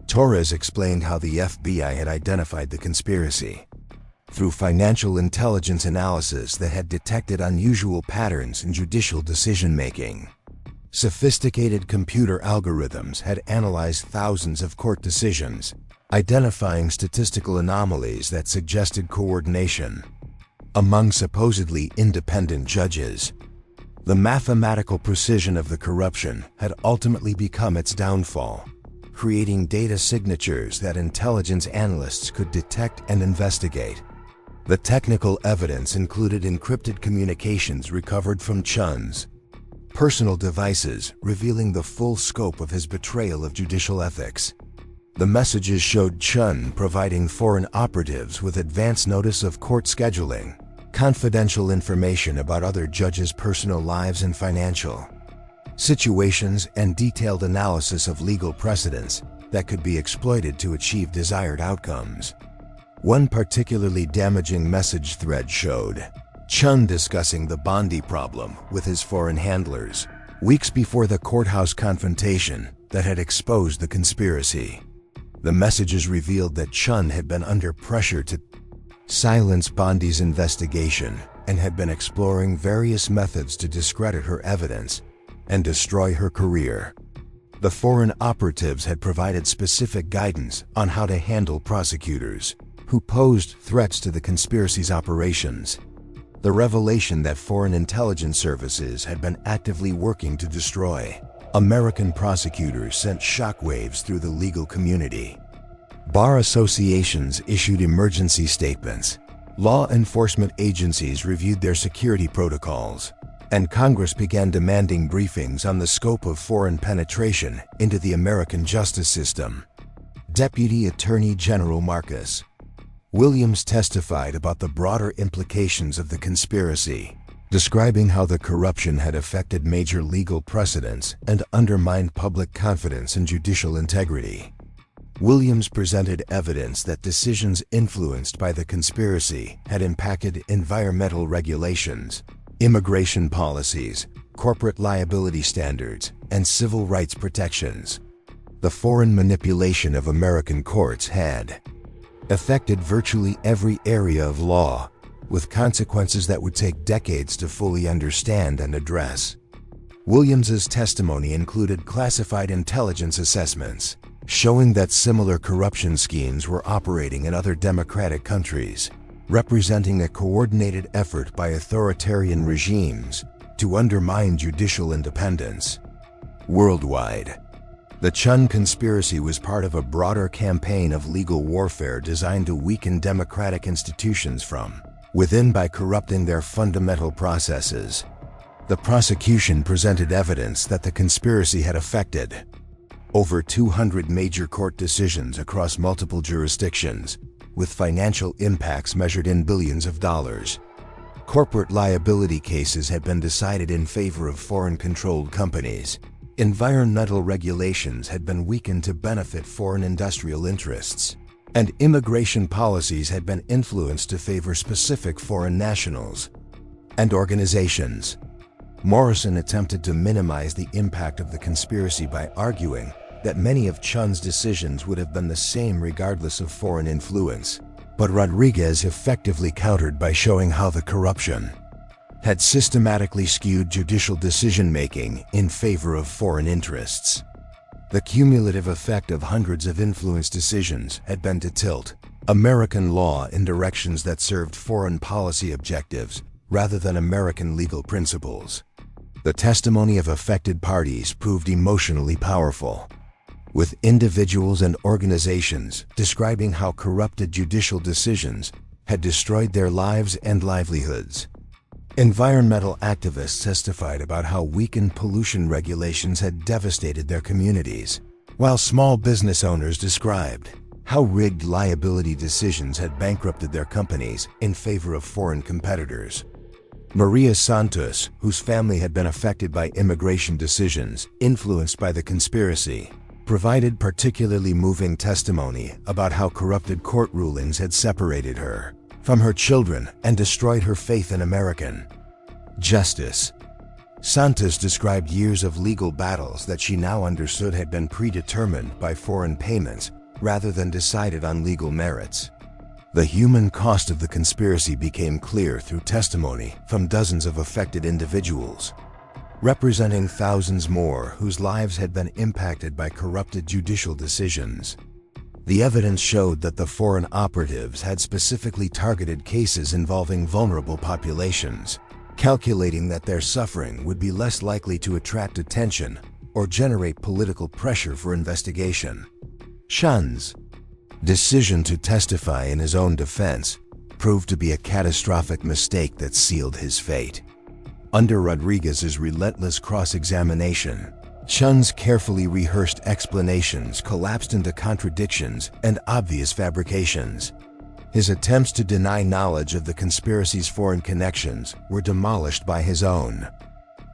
Torres explained how the FBI had identified the conspiracy through financial intelligence analysis that had detected unusual patterns in judicial decision-making. Sophisticated computer algorithms had analyzed thousands of court decisions, identifying statistical anomalies that suggested coordination among supposedly independent judges. The mathematical precision of the corruption had ultimately become its downfall, creating data signatures that intelligence analysts could detect and investigate. The technical evidence included encrypted communications recovered from Chen's personal devices, revealing the full scope of his betrayal of judicial ethics. The messages showed Chen providing foreign operatives with advance notice of court scheduling, confidential information about other judges' personal lives and financial situations, and detailed analysis of legal precedents that could be exploited to achieve desired outcomes. One particularly damaging message thread showed Chen discussing the Bondi problem with his foreign handlers, weeks before the courthouse confrontation that had exposed the conspiracy. The messages revealed that Chen had been under pressure to silence Bondi's investigation and had been exploring various methods to discredit her evidence and destroy her career. The foreign operatives had provided specific guidance on how to handle prosecutors who posed threats to the conspiracy's operations. The revelation that foreign intelligence services had been actively working to destroy American prosecutors sent shockwaves through the legal community. Bar associations issued emergency statements, law enforcement agencies reviewed their security protocols, and Congress began demanding briefings on the scope of foreign penetration into the American justice system. Deputy Attorney General Marcus Williams testified about the broader implications of the conspiracy, describing how the corruption had affected major legal precedents and undermined public confidence in judicial integrity. Williams presented evidence that decisions influenced by the conspiracy had impacted environmental regulations, immigration policies, corporate liability standards, and civil rights protections. The foreign manipulation of American courts had affected virtually every area of law, with consequences that would take decades to fully understand and address. Williams's testimony included classified intelligence assessments, showing that similar corruption schemes were operating in other democratic countries, representing a coordinated effort by authoritarian regimes to undermine judicial independence. Worldwide, the Chen conspiracy was part of a broader campaign of legal warfare designed to weaken democratic institutions from within by corrupting their fundamental processes. The prosecution presented evidence that the conspiracy had affected over 200 major court decisions across multiple jurisdictions, with financial impacts measured in billions of dollars. Corporate liability cases had been decided in favor of foreign-controlled companies. Environmental regulations had been weakened to benefit foreign industrial interests, and immigration policies had been influenced to favor specific foreign nationals and organizations. Morrison attempted to minimize the impact of the conspiracy by arguing that many of Chen's decisions would have been the same regardless of foreign influence, but Rodriguez effectively countered by showing how the corruption had systematically skewed judicial decision-making in favor of foreign interests. The cumulative effect of hundreds of influence decisions had been to tilt American law in directions that served foreign policy objectives rather than American legal principles. The testimony of affected parties proved emotionally powerful, with individuals and organizations describing how corrupted judicial decisions had destroyed their lives and livelihoods. Environmental activists testified about how weakened pollution regulations had devastated their communities, while small business owners described how rigged liability decisions had bankrupted their companies in favor of foreign competitors. Maria Santos, whose family had been affected by immigration decisions influenced by the conspiracy, provided particularly moving testimony about how corrupted court rulings had separated her from her children and destroyed her faith in American justice. Santos described years of legal battles that she now understood had been predetermined by foreign payments rather than decided on legal merits. The human cost of the conspiracy became clear through testimony from dozens of affected individuals, representing thousands more whose lives had been impacted by corrupted judicial decisions. The evidence showed that the foreign operatives had specifically targeted cases involving vulnerable populations, calculating that their suffering would be less likely to attract attention or generate political pressure for investigation. Chen's decision to testify in his own defense proved to be a catastrophic mistake that sealed his fate. Under Rodriguez's relentless cross-examination, Chen's carefully rehearsed explanations collapsed into contradictions and obvious fabrications. His attempts to deny knowledge of the conspiracy's foreign connections were demolished by his own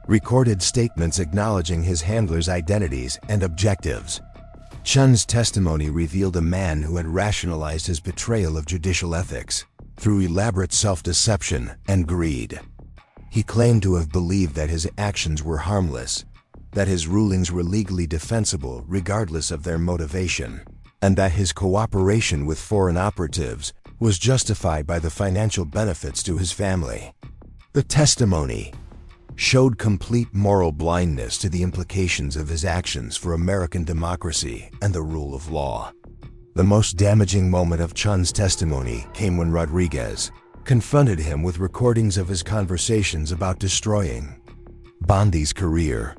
recorded statements acknowledging his handlers' identities and objectives. Chen's testimony revealed a man who had rationalized his betrayal of judicial ethics through elaborate self-deception and greed. He claimed to have believed that his actions were harmless, that his rulings were legally defensible regardless of their motivation, and that his cooperation with foreign operatives was justified by the financial benefits to his family. The testimony showed complete moral blindness to the implications of his actions for American democracy and the rule of law. The most damaging moment of Chen's testimony came when Rodriguez confronted him with recordings of his conversations about destroying Bondi's career.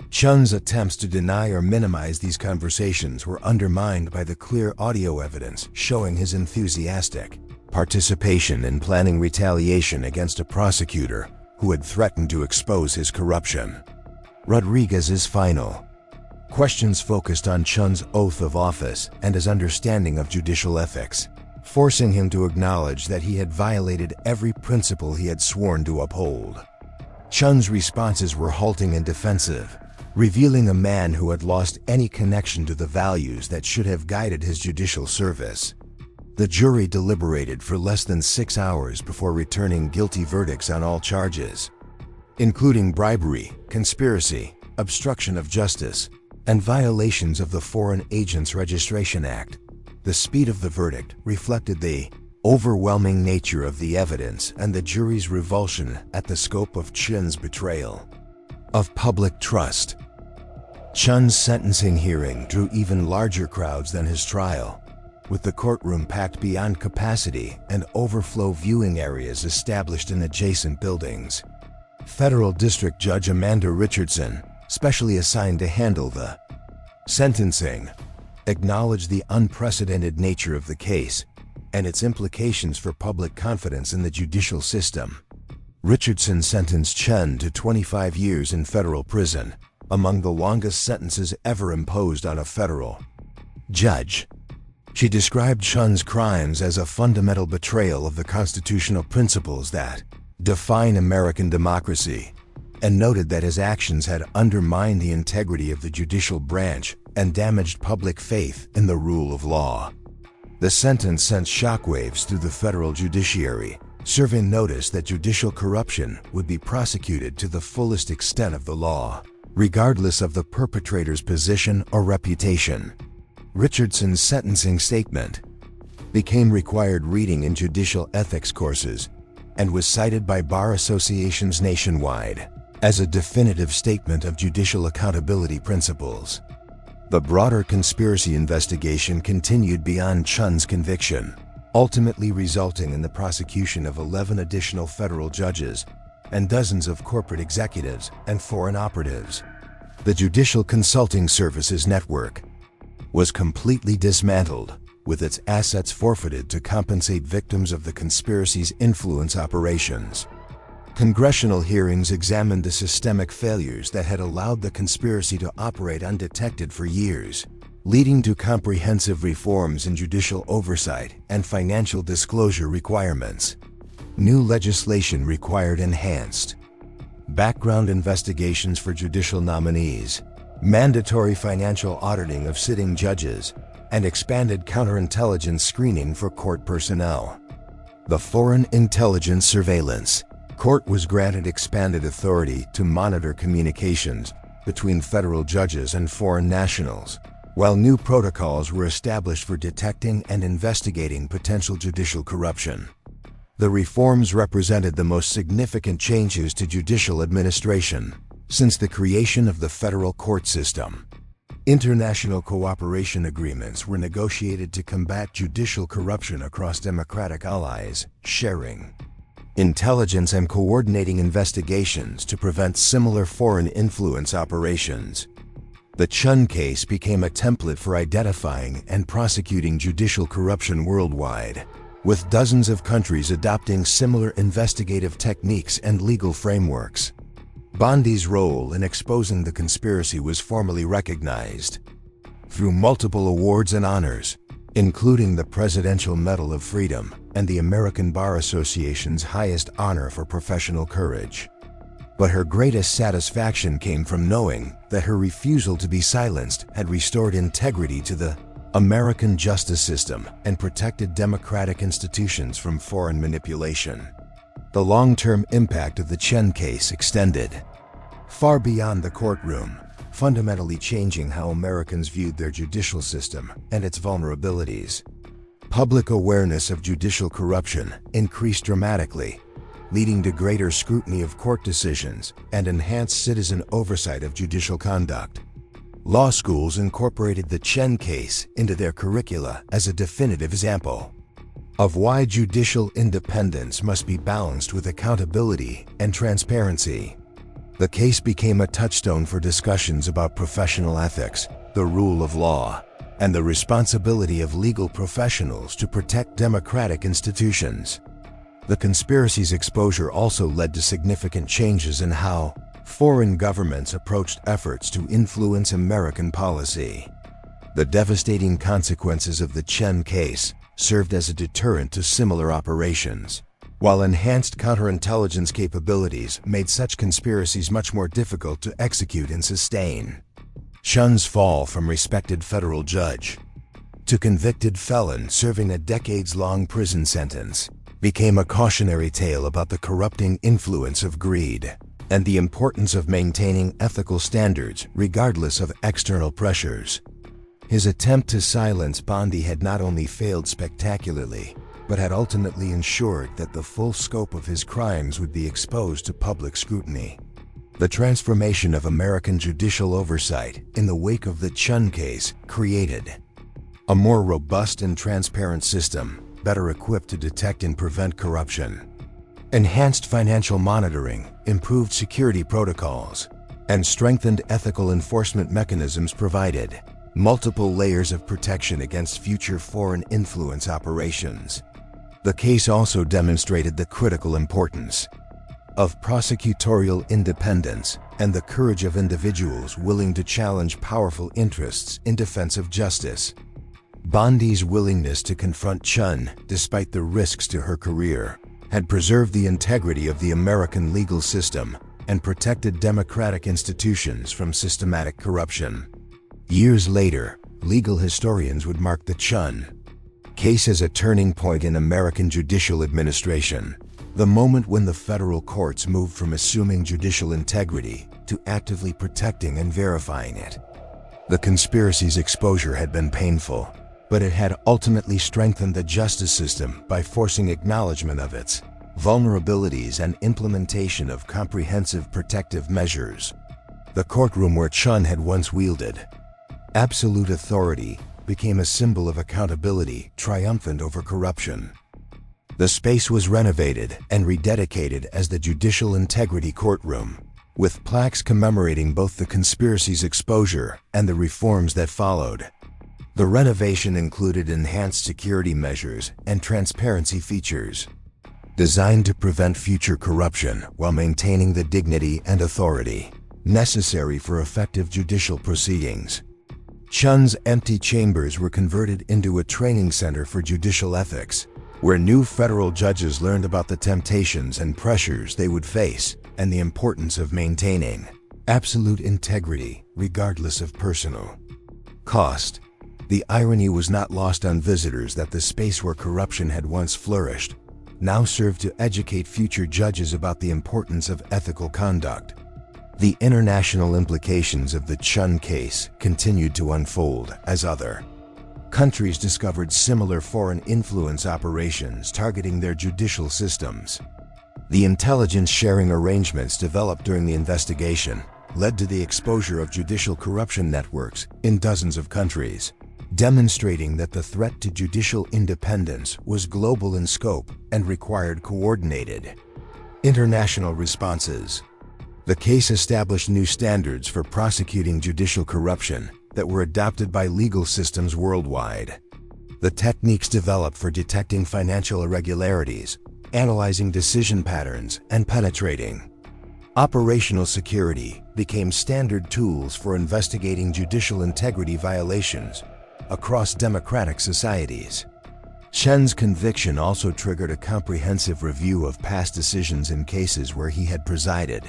Chen's attempts to deny or minimize these conversations were undermined by the clear audio evidence showing his enthusiastic participation in planning retaliation against a prosecutor who had threatened to expose his corruption. Rodriguez's final questions focused on Chen's oath of office and his understanding of judicial ethics, forcing him to acknowledge that he had violated every principle he had sworn to uphold. Chen's responses were halting and defensive, revealing a man who had lost any connection to the values that should have guided his judicial service. The jury deliberated for less than 6 hours before returning guilty verdicts on all charges, including bribery, conspiracy, obstruction of justice, and violations of the Foreign Agents Registration Act. The speed of the verdict reflected the overwhelming nature of the evidence and the jury's revulsion at the scope of Chen's betrayal of public trust. Chen's sentencing hearing drew even larger crowds than his trial, with the courtroom packed beyond capacity and overflow viewing areas established in adjacent buildings. Federal District Judge Amanda Richardson, specially assigned to handle the sentencing, acknowledged the unprecedented nature of the case and its implications for public confidence in the judicial system. Richardson sentenced Chen to 25 years in federal prison, among the longest sentences ever imposed on a federal judge. She described Chen's crimes as a fundamental betrayal of the constitutional principles that define American democracy, and noted that his actions had undermined the integrity of the judicial branch and damaged public faith in the rule of law. The sentence sent shockwaves through the federal judiciary, serving notice that judicial corruption would be prosecuted to the fullest extent of the law, regardless of the perpetrator's position or reputation. Richardson's sentencing statement became required reading in judicial ethics courses and was cited by bar associations nationwide as a definitive statement of judicial accountability principles. The broader conspiracy investigation continued beyond Chen's conviction, ultimately resulting in the prosecution of 11 additional federal judges and dozens of corporate executives and foreign operatives. The Judicial Consulting Services Network was completely dismantled, with its assets forfeited to compensate victims of the conspiracy's influence operations. Congressional hearings examined the systemic failures that had allowed the conspiracy to operate undetected for years, leading to comprehensive reforms in judicial oversight and financial disclosure requirements. New legislation required enhanced background investigations for judicial nominees, mandatory financial auditing of sitting judges, and expanded counterintelligence screening for court personnel. The Foreign Intelligence Surveillance Court was granted expanded authority to monitor communications between federal judges and foreign nationals, while new protocols were established for detecting and investigating potential judicial corruption. The reforms represented the most significant changes to judicial administration since the creation of the federal court system. International cooperation agreements were negotiated to combat judicial corruption across democratic allies, sharing intelligence and coordinating investigations to prevent similar foreign influence operations. The Chen case became a template for identifying and prosecuting judicial corruption worldwide, with dozens of countries adopting similar investigative techniques and legal frameworks. Bondi's role in exposing the conspiracy was formally recognized through multiple awards and honors, including the Presidential Medal of Freedom and the American Bar Association's highest honor for professional courage. But her greatest satisfaction came from knowing that her refusal to be silenced had restored integrity to the American justice system and protected democratic institutions from foreign manipulation. The long-term impact of the Chen case extended far beyond the courtroom, fundamentally changing how Americans viewed their judicial system and its vulnerabilities. Public awareness of judicial corruption increased dramatically, leading to greater scrutiny of court decisions and enhanced citizen oversight of judicial conduct. Law schools incorporated the Chen case into their curricula as a definitive example of why judicial independence must be balanced with accountability and transparency. The case became a touchstone for discussions about professional ethics, the rule of law, and the responsibility of legal professionals to protect democratic institutions. The conspiracy's exposure also led to significant changes in how foreign governments approached efforts to influence American policy. The devastating consequences of the Chen case served as a deterrent to similar operations, while enhanced counterintelligence capabilities made such conspiracies much more difficult to execute and sustain. Chen's fall from respected federal judge to convicted felon serving a decades-long prison sentence became a cautionary tale about the corrupting influence of greed and the importance of maintaining ethical standards regardless of external pressures. His attempt to silence Bondi had not only failed spectacularly, but had ultimately ensured that the full scope of his crimes would be exposed to public scrutiny. The transformation of American judicial oversight in the wake of the Chen case created a more robust and transparent system, better equipped to detect and prevent corruption. Enhanced financial monitoring, improved security protocols, and strengthened ethical enforcement mechanisms provided multiple layers of protection against future foreign influence operations. The case also demonstrated the critical importance of prosecutorial independence and the courage of individuals willing to challenge powerful interests in defense of justice. Bondi's willingness to confront Chen, despite the risks to her career, had preserved the integrity of the American legal system and protected democratic institutions from systematic corruption. Years later, legal historians would mark the Chen case as a turning point in American judicial administration, the moment when the federal courts moved from assuming judicial integrity to actively protecting and verifying it. The conspiracy's exposure had been painful, but it had ultimately strengthened the justice system by forcing acknowledgement of its vulnerabilities and implementation of comprehensive protective measures. The courtroom where Chen had once wielded absolute authority became a symbol of accountability, triumphant over corruption. The space was renovated and rededicated as the Judicial Integrity Courtroom, with plaques commemorating both the conspiracy's exposure and the reforms that followed. The renovation included enhanced security measures and transparency features, designed to prevent future corruption while maintaining the dignity and authority necessary for effective judicial proceedings. Chen's empty chambers were converted into a training center for judicial ethics, where new federal judges learned about the temptations and pressures they would face and the importance of maintaining absolute integrity regardless of personal cost. The irony was not lost on visitors that the space where corruption had once flourished now served to educate future judges about the importance of ethical conduct. The international implications of the Chen case continued to unfold as other countries discovered similar foreign influence operations targeting their judicial systems. The intelligence sharing arrangements developed during the investigation led to the exposure of judicial corruption networks in dozens of countries, demonstrating that the threat to judicial independence was global in scope and required coordinated international responses. The case established new standards for prosecuting judicial corruption that were adopted by legal systems worldwide. The techniques developed for detecting financial irregularities, analyzing decision patterns, and penetrating operational security became standard tools for investigating judicial integrity violations across democratic societies. Chen's conviction also triggered a comprehensive review of past decisions in cases where he had presided,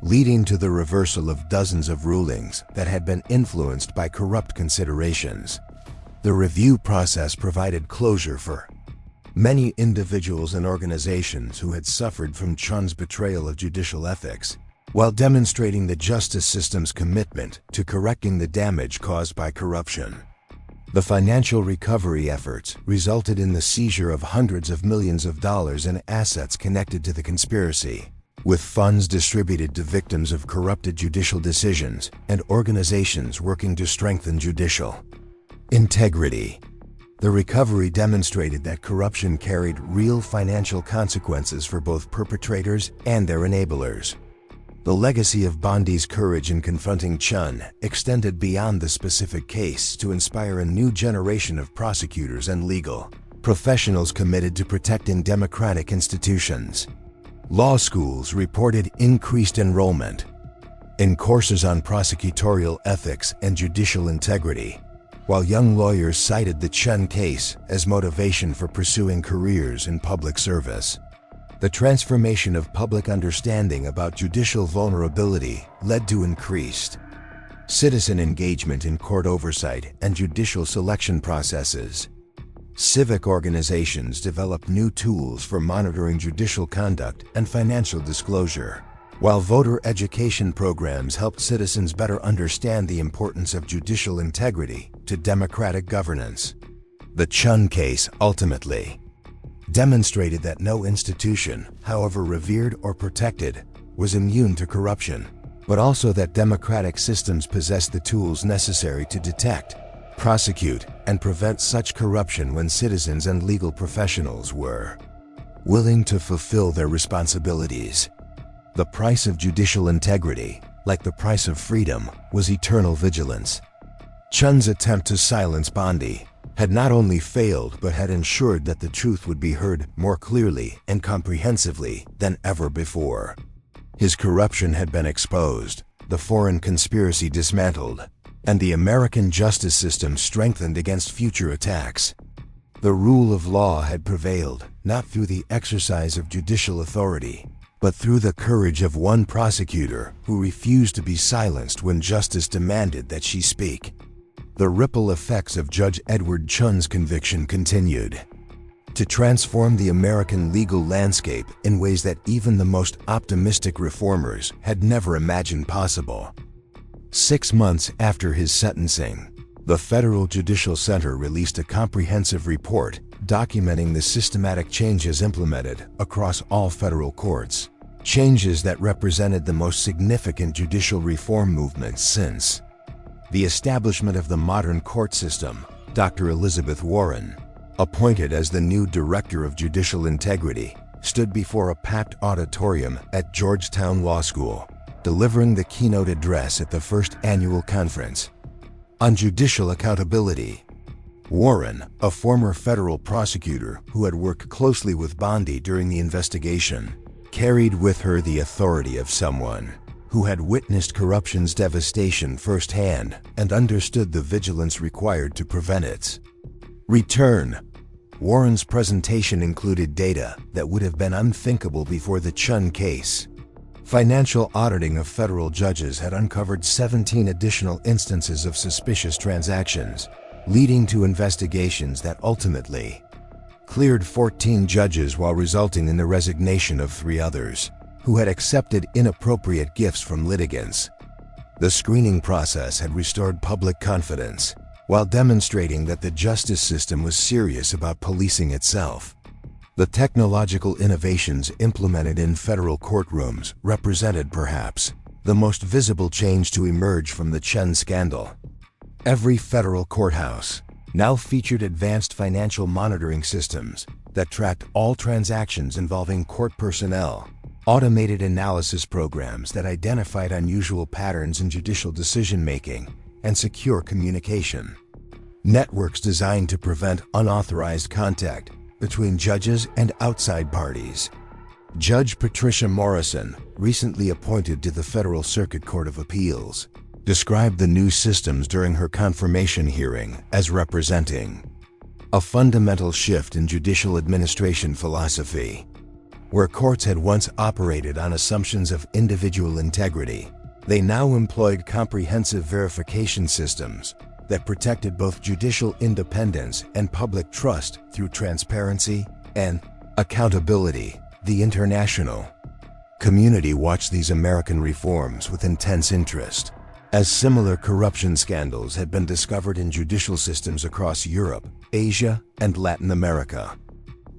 leading to the reversal of dozens of rulings that had been influenced by corrupt considerations. The review process provided closure for many individuals and organizations who had suffered from Chen's betrayal of judicial ethics, while demonstrating the justice system's commitment to correcting the damage caused by corruption. The financial recovery efforts resulted in the seizure of hundreds of millions of dollars in assets connected to the conspiracy, with funds distributed to victims of corrupted judicial decisions and organizations working to strengthen judicial integrity. The recovery demonstrated that corruption carried real financial consequences for both perpetrators and their enablers. The legacy of Bondi's courage in confronting Chen extended beyond the specific case to inspire a new generation of prosecutors and legal professionals committed to protecting democratic institutions. Law schools reported increased enrollment in courses on prosecutorial ethics and judicial integrity, while young lawyers cited the Chen case as motivation for pursuing careers in public service. The transformation of public understanding about judicial vulnerability led to increased citizen engagement in court oversight and judicial selection processes. Civic organizations developed new tools for monitoring judicial conduct and financial disclosure, while voter education programs helped citizens better understand the importance of judicial integrity to democratic governance. The Chen case ultimately demonstrated that no institution, however revered or protected, was immune to corruption, but also that democratic systems possess the tools necessary to detect, prosecute, and prevent such corruption when citizens and legal professionals were willing to fulfill their responsibilities. The price of judicial integrity, like the price of freedom, was eternal vigilance. Chen's attempt to silence Bondi had not only failed but had ensured that the truth would be heard more clearly and comprehensively than ever before. His corruption had been exposed, the foreign conspiracy dismantled, and the American justice system strengthened against future attacks. The rule of law had prevailed, not through the exercise of judicial authority, but through the courage of one prosecutor who refused to be silenced when justice demanded that she speak. The ripple effects of Judge Edward Chen's conviction continued to transform the American legal landscape in ways that even the most optimistic reformers had never imagined possible. 6 months after his sentencing, the Federal Judicial Center released a comprehensive report documenting the systematic changes implemented across all federal courts, changes that represented the most significant judicial reform movements since the establishment of the modern court system, Dr. Elizabeth Warren, appointed as the new Director of Judicial Integrity, stood before a packed auditorium at Georgetown Law School, delivering the keynote address at the first annual conference on judicial accountability. Warren, a former federal prosecutor who had worked closely with Bondi during the investigation, carried with her the authority of someone who had witnessed corruption's devastation firsthand and understood the vigilance required to prevent its return. Warren's presentation included data that would have been unthinkable before the Chen case. Financial auditing of federal judges had uncovered 17 additional instances of suspicious transactions, leading to investigations that ultimately cleared 14 judges while resulting in the resignation of 3 others who had accepted inappropriate gifts from litigants. The screening process had restored public confidence while demonstrating that the justice system was serious about policing itself. The technological innovations implemented in federal courtrooms represented perhaps the most visible change to emerge from the Chen scandal. Every federal courthouse now featured advanced financial monitoring systems that tracked all transactions involving court personnel, automated analysis programs that identified unusual patterns in judicial decision-making, and secure communication. Networks designed to prevent unauthorized contact between judges and outside parties. Judge Patricia Morrison, recently appointed to the Federal Circuit Court of Appeals, described the new systems during her confirmation hearing as representing a fundamental shift in judicial administration philosophy. Where courts had once operated on assumptions of individual integrity, they now employed comprehensive verification systems that protected both judicial independence and public trust through transparency and accountability. The international community watched these American reforms with intense interest, as similar corruption scandals had been discovered in judicial systems across Europe, Asia, and Latin America.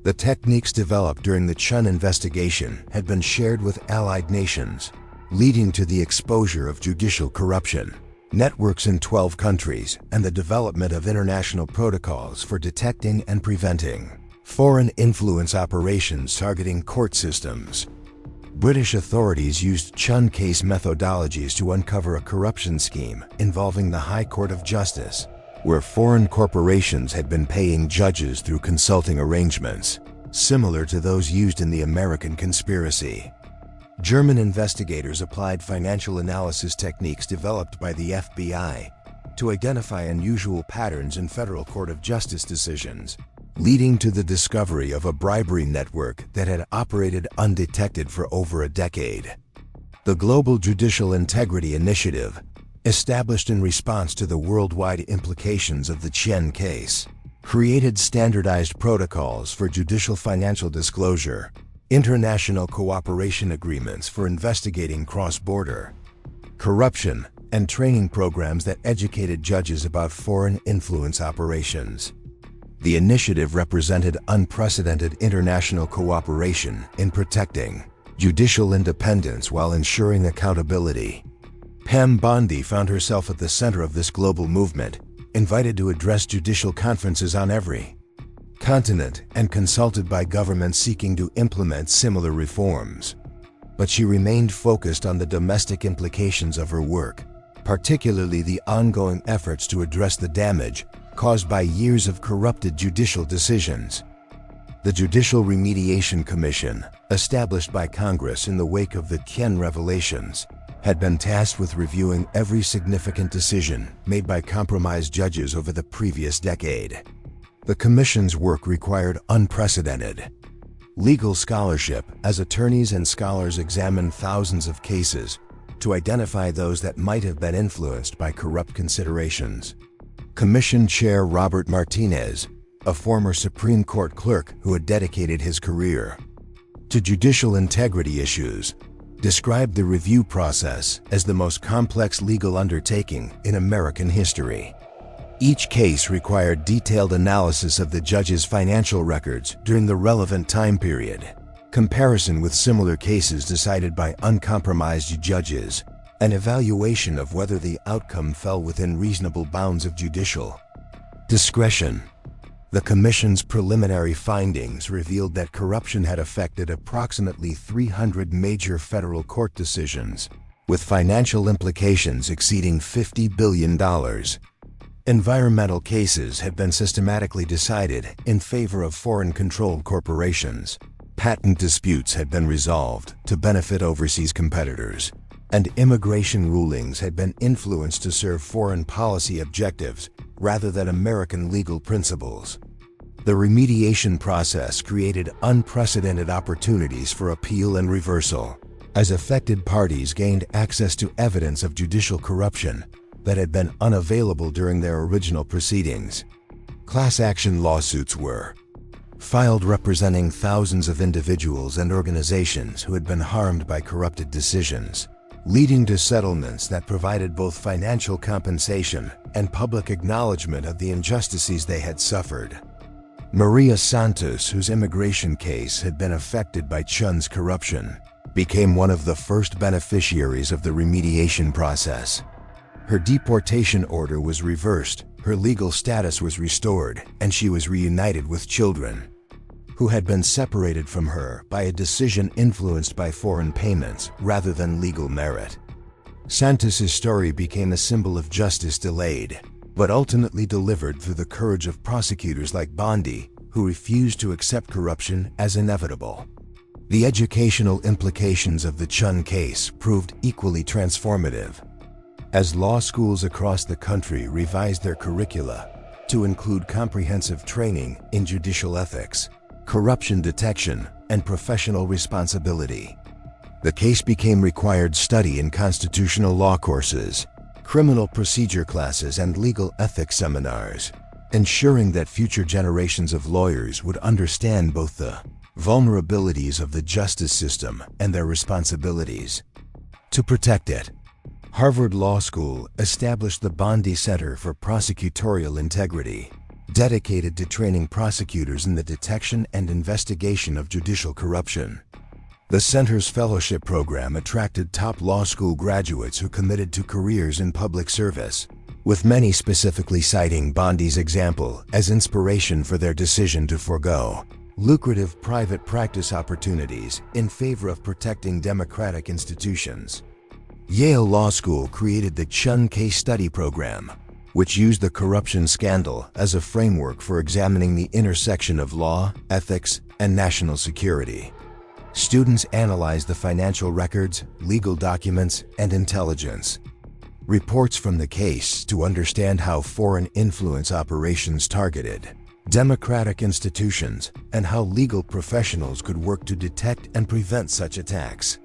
The techniques developed during the Chen investigation had been shared with allied nations, leading to the exposure of judicial corruption networks in 12 countries and the development of international protocols for detecting and preventing foreign influence operations targeting court systems. British authorities used Chen case methodologies to uncover a corruption scheme involving the High Court of Justice, where foreign corporations had been paying judges through consulting arrangements, similar to those used in the American conspiracy. German investigators applied financial analysis techniques developed by the FBI to identify unusual patterns in Federal Court of Justice decisions, leading to the discovery of a bribery network that had operated undetected for over a decade. The Global Judicial Integrity Initiative, established in response to the worldwide implications of the Chen case, created standardized protocols for judicial financial disclosure, international cooperation agreements for investigating cross-border corruption, and training programs that educated judges about foreign influence operations. The initiative represented unprecedented international cooperation in protecting judicial independence while ensuring accountability. Pam Bondi found herself at the center of this global movement, invited to address judicial conferences on every continent and consulted by governments seeking to implement similar reforms. But she remained focused on the domestic implications of her work, particularly the ongoing efforts to address the damage caused by years of corrupted judicial decisions. The Judicial Remediation Commission, established by Congress in the wake of the Chen revelations, had been tasked with reviewing every significant decision made by compromised judges over the previous decade. The Commission's work required unprecedented legal scholarship as attorneys and scholars examined thousands of cases to identify those that might have been influenced by corrupt considerations. Commission Chair Robert Martinez, a former Supreme Court clerk who had dedicated his career to judicial integrity issues, described the review process as the most complex legal undertaking in American history. Each case required detailed analysis of the judge's financial records during the relevant time period, comparison with similar cases decided by uncompromised judges, an evaluation of whether the outcome fell within reasonable bounds of judicial Discretion. The Commission's preliminary findings revealed that corruption had affected approximately 300 major federal court decisions, with financial implications exceeding $50 billion. Environmental cases had been systematically decided in favor of foreign-controlled corporations. Patent disputes had been resolved to benefit overseas competitors, and immigration rulings had been influenced to serve foreign policy objectives rather than American legal principles. The remediation process created unprecedented opportunities for appeal and reversal, as affected parties gained access to evidence of judicial corruption that had been unavailable during their original proceedings. Class action lawsuits were filed representing thousands of individuals and organizations who had been harmed by corrupted decisions, leading to settlements that provided both financial compensation and public acknowledgement of the injustices they had suffered. Maria Santos, whose immigration case had been affected by Chen's corruption, became one of the first beneficiaries of the remediation process. Her deportation order was reversed, her legal status was restored, and she was reunited with children who had been separated from her by a decision influenced by foreign payments rather than legal merit. Santos's story became a symbol of justice delayed, but ultimately delivered through the courage of prosecutors like Bondi, who refused to accept corruption as inevitable. The educational implications of the Chen case proved equally transformative. As law schools across the country revised their curricula to include comprehensive training in judicial ethics, corruption detection, and professional responsibility, the case became required study in constitutional law courses, criminal procedure classes, and legal ethics seminars, ensuring that future generations of lawyers would understand both the vulnerabilities of the justice system and their responsibilities. To protect it, Harvard Law School established the Bondi Center for Prosecutorial Integrity, dedicated to training prosecutors in the detection and investigation of judicial corruption. The center's fellowship program attracted top law school graduates who committed to careers in public service, with many specifically citing Bondi's example as inspiration for their decision to forego lucrative private practice opportunities in favor of protecting democratic institutions. Yale Law School created the Chen Case Study Program, which used the corruption scandal as a framework for examining the intersection of law, ethics, and national security. Students analyzed the financial records, legal documents, and intelligence reports from the case to understand how foreign influence operations targeted democratic institutions and how legal professionals could work to detect and prevent such attacks.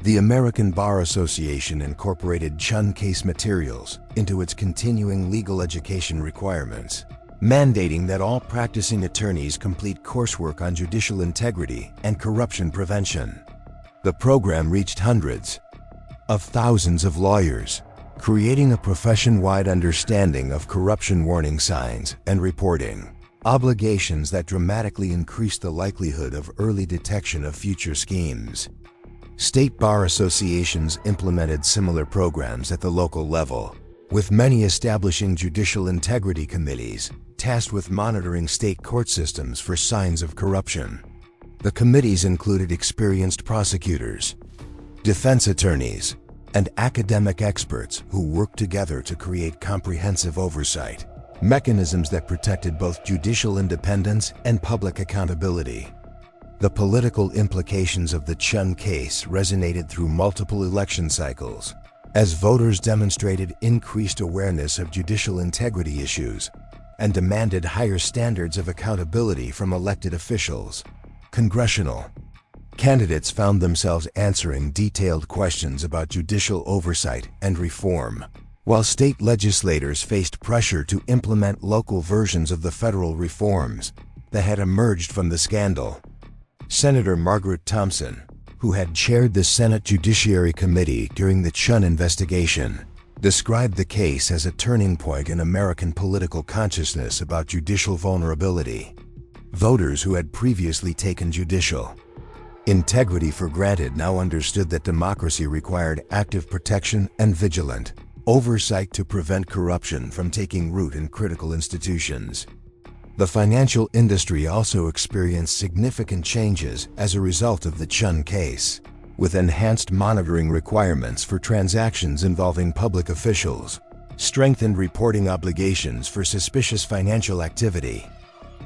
The American Bar Association incorporated Chen case materials into its continuing legal education requirements, mandating that all practicing attorneys complete coursework on judicial integrity and corruption prevention. The program reached hundreds of thousands of lawyers, creating a profession-wide understanding of corruption warning signs and reporting obligations that dramatically increased the likelihood of early detection of future schemes. State bar associations implemented similar programs at the local level, with many establishing judicial integrity committees tasked with monitoring state court systems for signs of corruption. The committees included experienced prosecutors, defense attorneys, and academic experts who worked together to create comprehensive oversight mechanisms that protected both judicial independence and public accountability. The political implications of the Chen case resonated through multiple election cycles, as voters demonstrated increased awareness of judicial integrity issues and demanded higher standards of accountability from elected officials. Congressional candidates found themselves answering detailed questions about judicial oversight and reform, while state legislators faced pressure to implement local versions of the federal reforms that had emerged from the scandal. Senator Margaret Thompson, who had chaired the Senate Judiciary Committee during the Chen investigation, described the case as a turning point in American political consciousness about judicial vulnerability. Voters who had previously taken judicial integrity for granted now understood that democracy required active protection and vigilant oversight to prevent corruption from taking root in critical institutions. The financial industry also experienced significant changes as a result of the Chen case, with enhanced monitoring requirements for transactions involving public officials, strengthened reporting obligations for suspicious financial activity,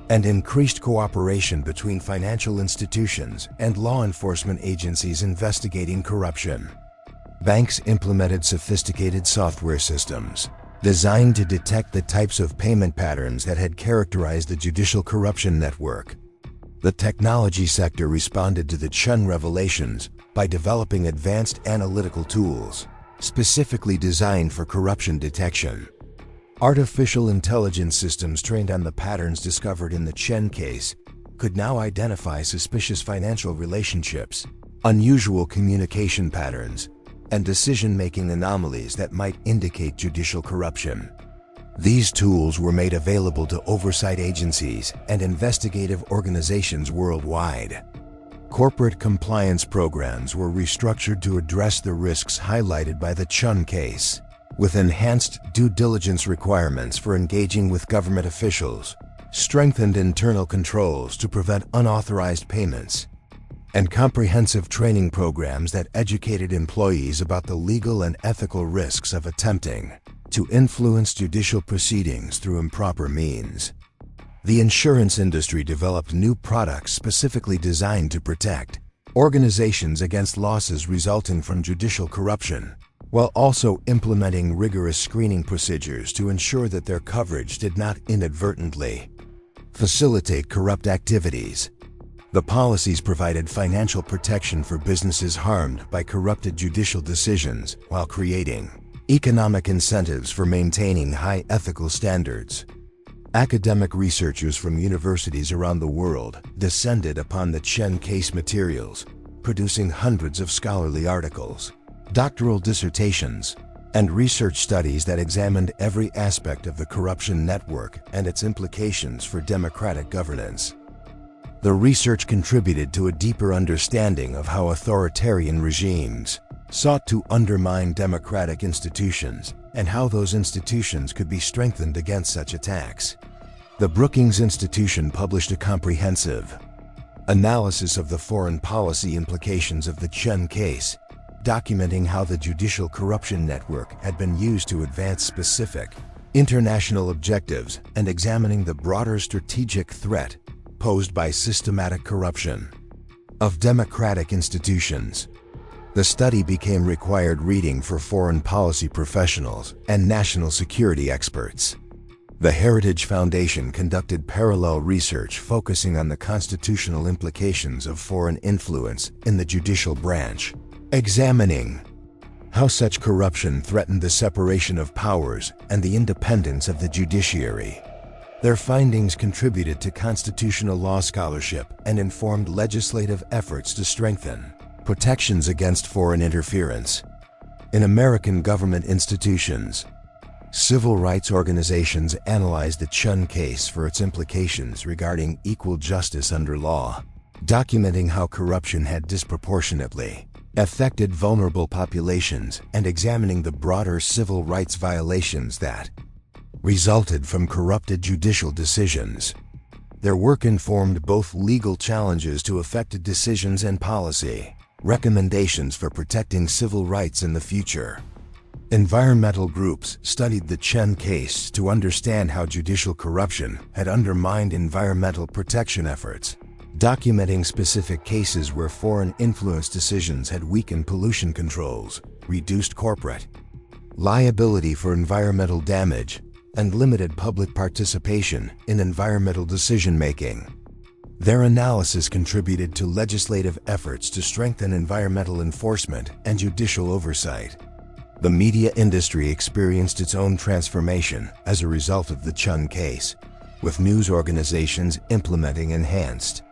and increased cooperation between financial institutions and law enforcement agencies investigating corruption. Banks implemented sophisticated software systems designed to detect the types of payment patterns that had characterized the judicial corruption network. The technology sector responded to the Chen revelations by developing advanced analytical tools, specifically designed for corruption detection. Artificial intelligence systems trained on the patterns discovered in the Chen case could now identify suspicious financial relationships, unusual communication patterns, and decision-making anomalies that might indicate judicial corruption. These tools were made available to oversight agencies and investigative organizations worldwide. Corporate compliance programs were restructured to address the risks highlighted by the Chen case, with enhanced due diligence requirements for engaging with government officials, strengthened internal controls to prevent unauthorized payments, and comprehensive training programs that educated employees about the legal and ethical risks of attempting to influence judicial proceedings through improper means. The insurance industry developed new products specifically designed to protect organizations against losses resulting from judicial corruption, while also implementing rigorous screening procedures to ensure that their coverage did not inadvertently facilitate corrupt activities. The policies provided financial protection for businesses harmed by corrupted judicial decisions while creating economic incentives for maintaining high ethical standards. Academic researchers from universities around the world descended upon the Chen case materials, producing hundreds of scholarly articles, doctoral dissertations, and research studies that examined every aspect of the corruption network and its implications for democratic governance. The research contributed to a deeper understanding of how authoritarian regimes sought to undermine democratic institutions and how those institutions could be strengthened against such attacks. The Brookings Institution published a comprehensive analysis of the foreign policy implications of the Chen case, documenting how the judicial corruption network had been used to advance specific international objectives and examining the broader strategic threat posed by systematic corruption of democratic institutions. The study became required reading for foreign policy professionals and national security experts. The Heritage Foundation conducted parallel research focusing on the constitutional implications of foreign influence in the judicial branch, examining how such corruption threatened the separation of powers and the independence of the judiciary. Their findings contributed to constitutional law scholarship and informed legislative efforts to strengthen protections against foreign interference. In American government institutions, civil rights organizations analyzed the Chen case for its implications regarding equal justice under law, documenting how corruption had disproportionately affected vulnerable populations and examining the broader civil rights violations that resulted from corrupted judicial decisions. Their work informed both legal challenges to affected decisions and policy recommendations for protecting civil rights in the future. Environmental groups studied the Chen case to understand how judicial corruption had undermined environmental protection efforts, documenting specific cases where foreign influence decisions had weakened pollution controls, reduced corporate liability for environmental damage, and limited public participation in environmental decision-making. Their analysis contributed to legislative efforts to strengthen environmental enforcement and judicial oversight. The media industry experienced its own transformation as a result of the Chen case, with news organizations implementing enhanced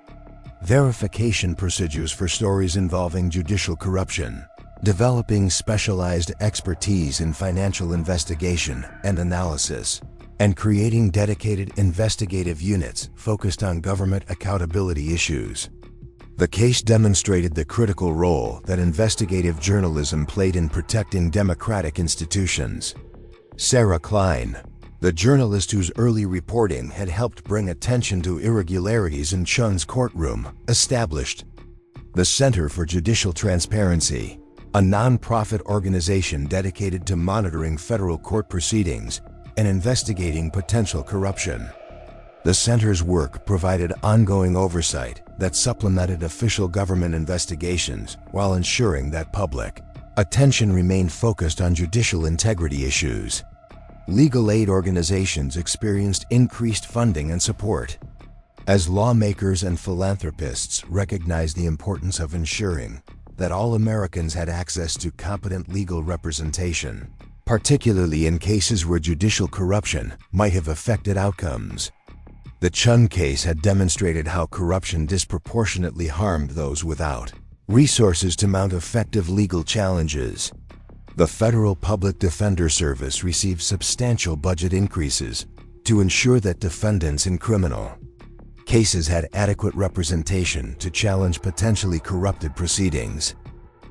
verification procedures for stories involving judicial corruption, developing specialized expertise in financial investigation and analysis, and creating dedicated investigative units focused on government accountability issues. The case demonstrated the critical role that investigative journalism played in protecting democratic institutions. Sarah Klein, the journalist whose early reporting had helped bring attention to irregularities in Chen's courtroom, established the Center for Judicial Transparency, a non-profit organization dedicated to monitoring federal court proceedings and investigating potential corruption. The center's work provided ongoing oversight that supplemented official government investigations while ensuring that public attention remained focused on judicial integrity issues. Legal aid organizations experienced increased funding and support, as lawmakers and philanthropists recognized the importance of ensuring that all Americans had access to competent legal representation, particularly in cases where judicial corruption might have affected outcomes. The Chen case had demonstrated how corruption disproportionately harmed those without resources to mount effective legal challenges. The Federal Public Defender Service received substantial budget increases to ensure that defendants in criminal cases had adequate representation to challenge potentially corrupted proceedings.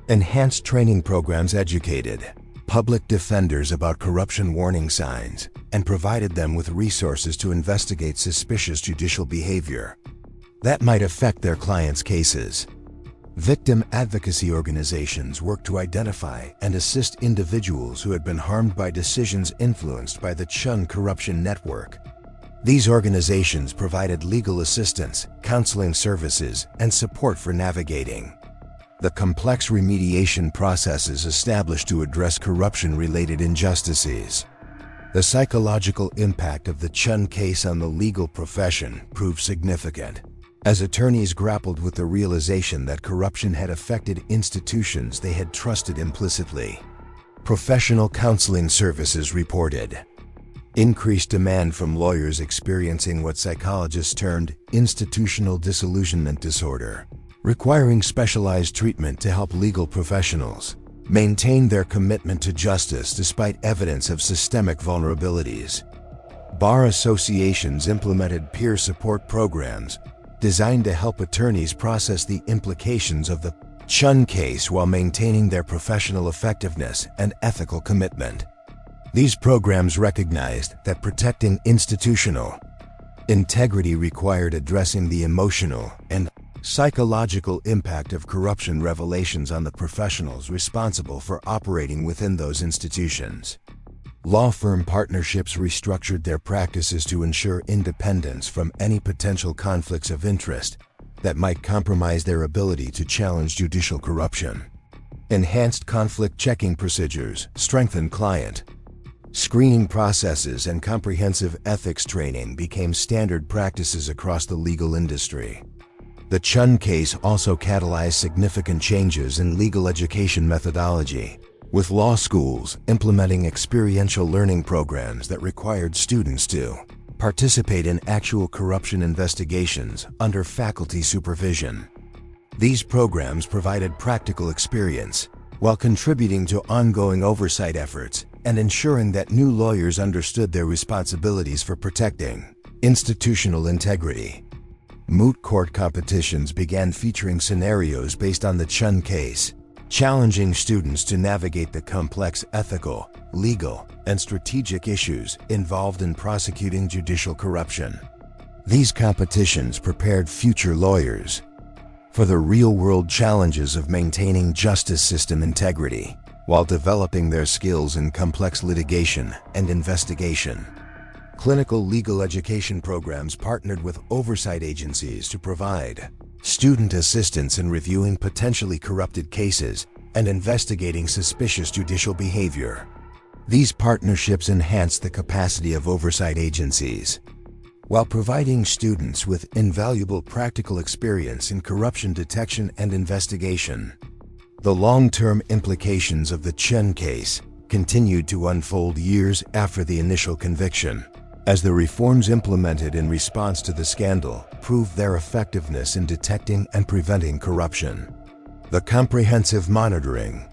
Enhanced training programs educated public defenders about corruption warning signs and provided them with resources to investigate suspicious judicial behavior that might affect their clients' cases. Victim advocacy organizations work to identify and assist individuals who had been harmed by decisions influenced by the Chen corruption network. These organizations provided legal assistance, counseling services, and support for navigating the complex remediation processes established to address corruption-related injustices. The psychological impact of the Chen case on the legal profession proved significant, as attorneys grappled with the realization that corruption had affected institutions they had trusted implicitly. Professional counseling services reported increased demand from lawyers experiencing what psychologists termed institutional disillusionment disorder, requiring specialized treatment to help legal professionals maintain their commitment to justice despite evidence of systemic vulnerabilities. Bar associations implemented peer support programs designed to help attorneys process the implications of the Chen case while maintaining their professional effectiveness and ethical commitment. These programs recognized that protecting institutional integrity required addressing the emotional and psychological impact of corruption revelations on the professionals responsible for operating within those institutions. Law firm partnerships restructured their practices to ensure independence from any potential conflicts of interest that might compromise their ability to challenge judicial corruption. Enhanced conflict checking procedures strengthened client screening processes, and comprehensive ethics training became standard practices across the legal industry. The Chen case also catalyzed significant changes in legal education methodology, with law schools implementing experiential learning programs that required students to participate in actual corruption investigations under faculty supervision. These programs provided practical experience while contributing to ongoing oversight efforts and ensuring that new lawyers understood their responsibilities for protecting institutional integrity. Moot court competitions began featuring scenarios based on the Chen case, challenging students to navigate the complex ethical, legal, and strategic issues involved in prosecuting judicial corruption. These competitions prepared future lawyers for the real-world challenges of maintaining justice system integrity while developing their skills in complex litigation and investigation. Clinical legal education programs partnered with oversight agencies to provide student assistance in reviewing potentially corrupted cases and investigating suspicious judicial behavior. These partnerships enhanced the capacity of oversight agencies while providing students with invaluable practical experience in corruption detection and investigation. The long-term implications of the Chen case continued to unfold years after the initial conviction, as the reforms implemented in response to the scandal proved their effectiveness in detecting and preventing corruption. The comprehensive monitoring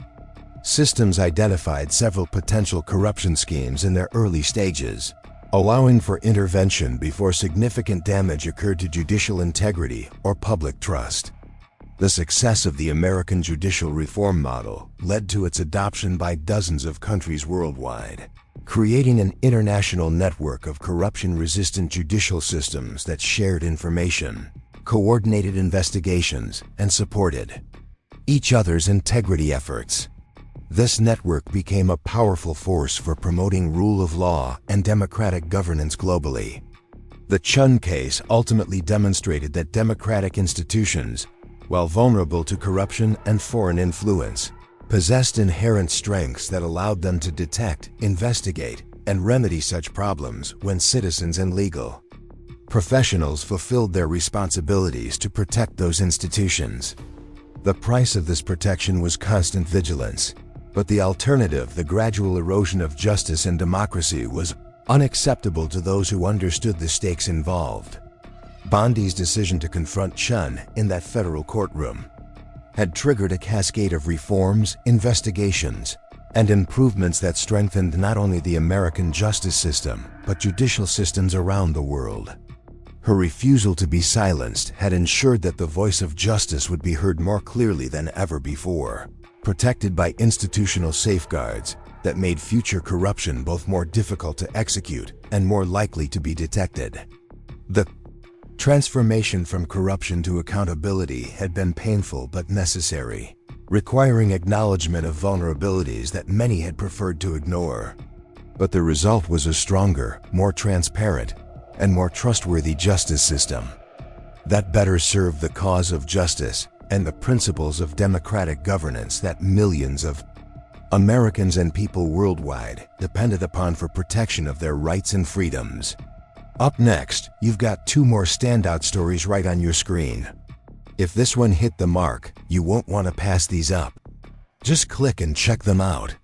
systems identified several potential corruption schemes in their early stages, allowing for intervention before significant damage occurred to judicial integrity or public trust. The success of the American judicial reform model led to its adoption by dozens of countries worldwide, creating an international network of corruption-resistant judicial systems that shared information, coordinated investigations, and supported each other's integrity efforts. This network became a powerful force for promoting rule of law and democratic governance globally. The Chen case ultimately demonstrated that democratic institutions, while vulnerable to corruption and foreign influence, possessed inherent strengths that allowed them to detect, investigate, and remedy such problems when citizens and legal professionals fulfilled their responsibilities to protect those institutions. The price of this protection was constant vigilance, but the alternative, the gradual erosion of justice and democracy, was unacceptable to those who understood the stakes involved. Bondi's decision to confront Chen in that federal courtroom had triggered a cascade of reforms, investigations, and improvements that strengthened not only the American justice system, but judicial systems around the world. Her refusal to be silenced had ensured that the voice of justice would be heard more clearly than ever before, protected by institutional safeguards that made future corruption both more difficult to execute and more likely to be detected. The transformation from corruption to accountability had been painful but necessary, requiring acknowledgement of vulnerabilities that many had preferred to ignore. But the result was a stronger, more transparent, and more trustworthy justice system that better served the cause of justice and the principles of democratic governance that millions of Americans and people worldwide depended upon for protection of their rights and freedoms. Up next, you've got two more standout stories right on your screen. If this one hit the mark, you won't want to pass these up. Just click and check them out.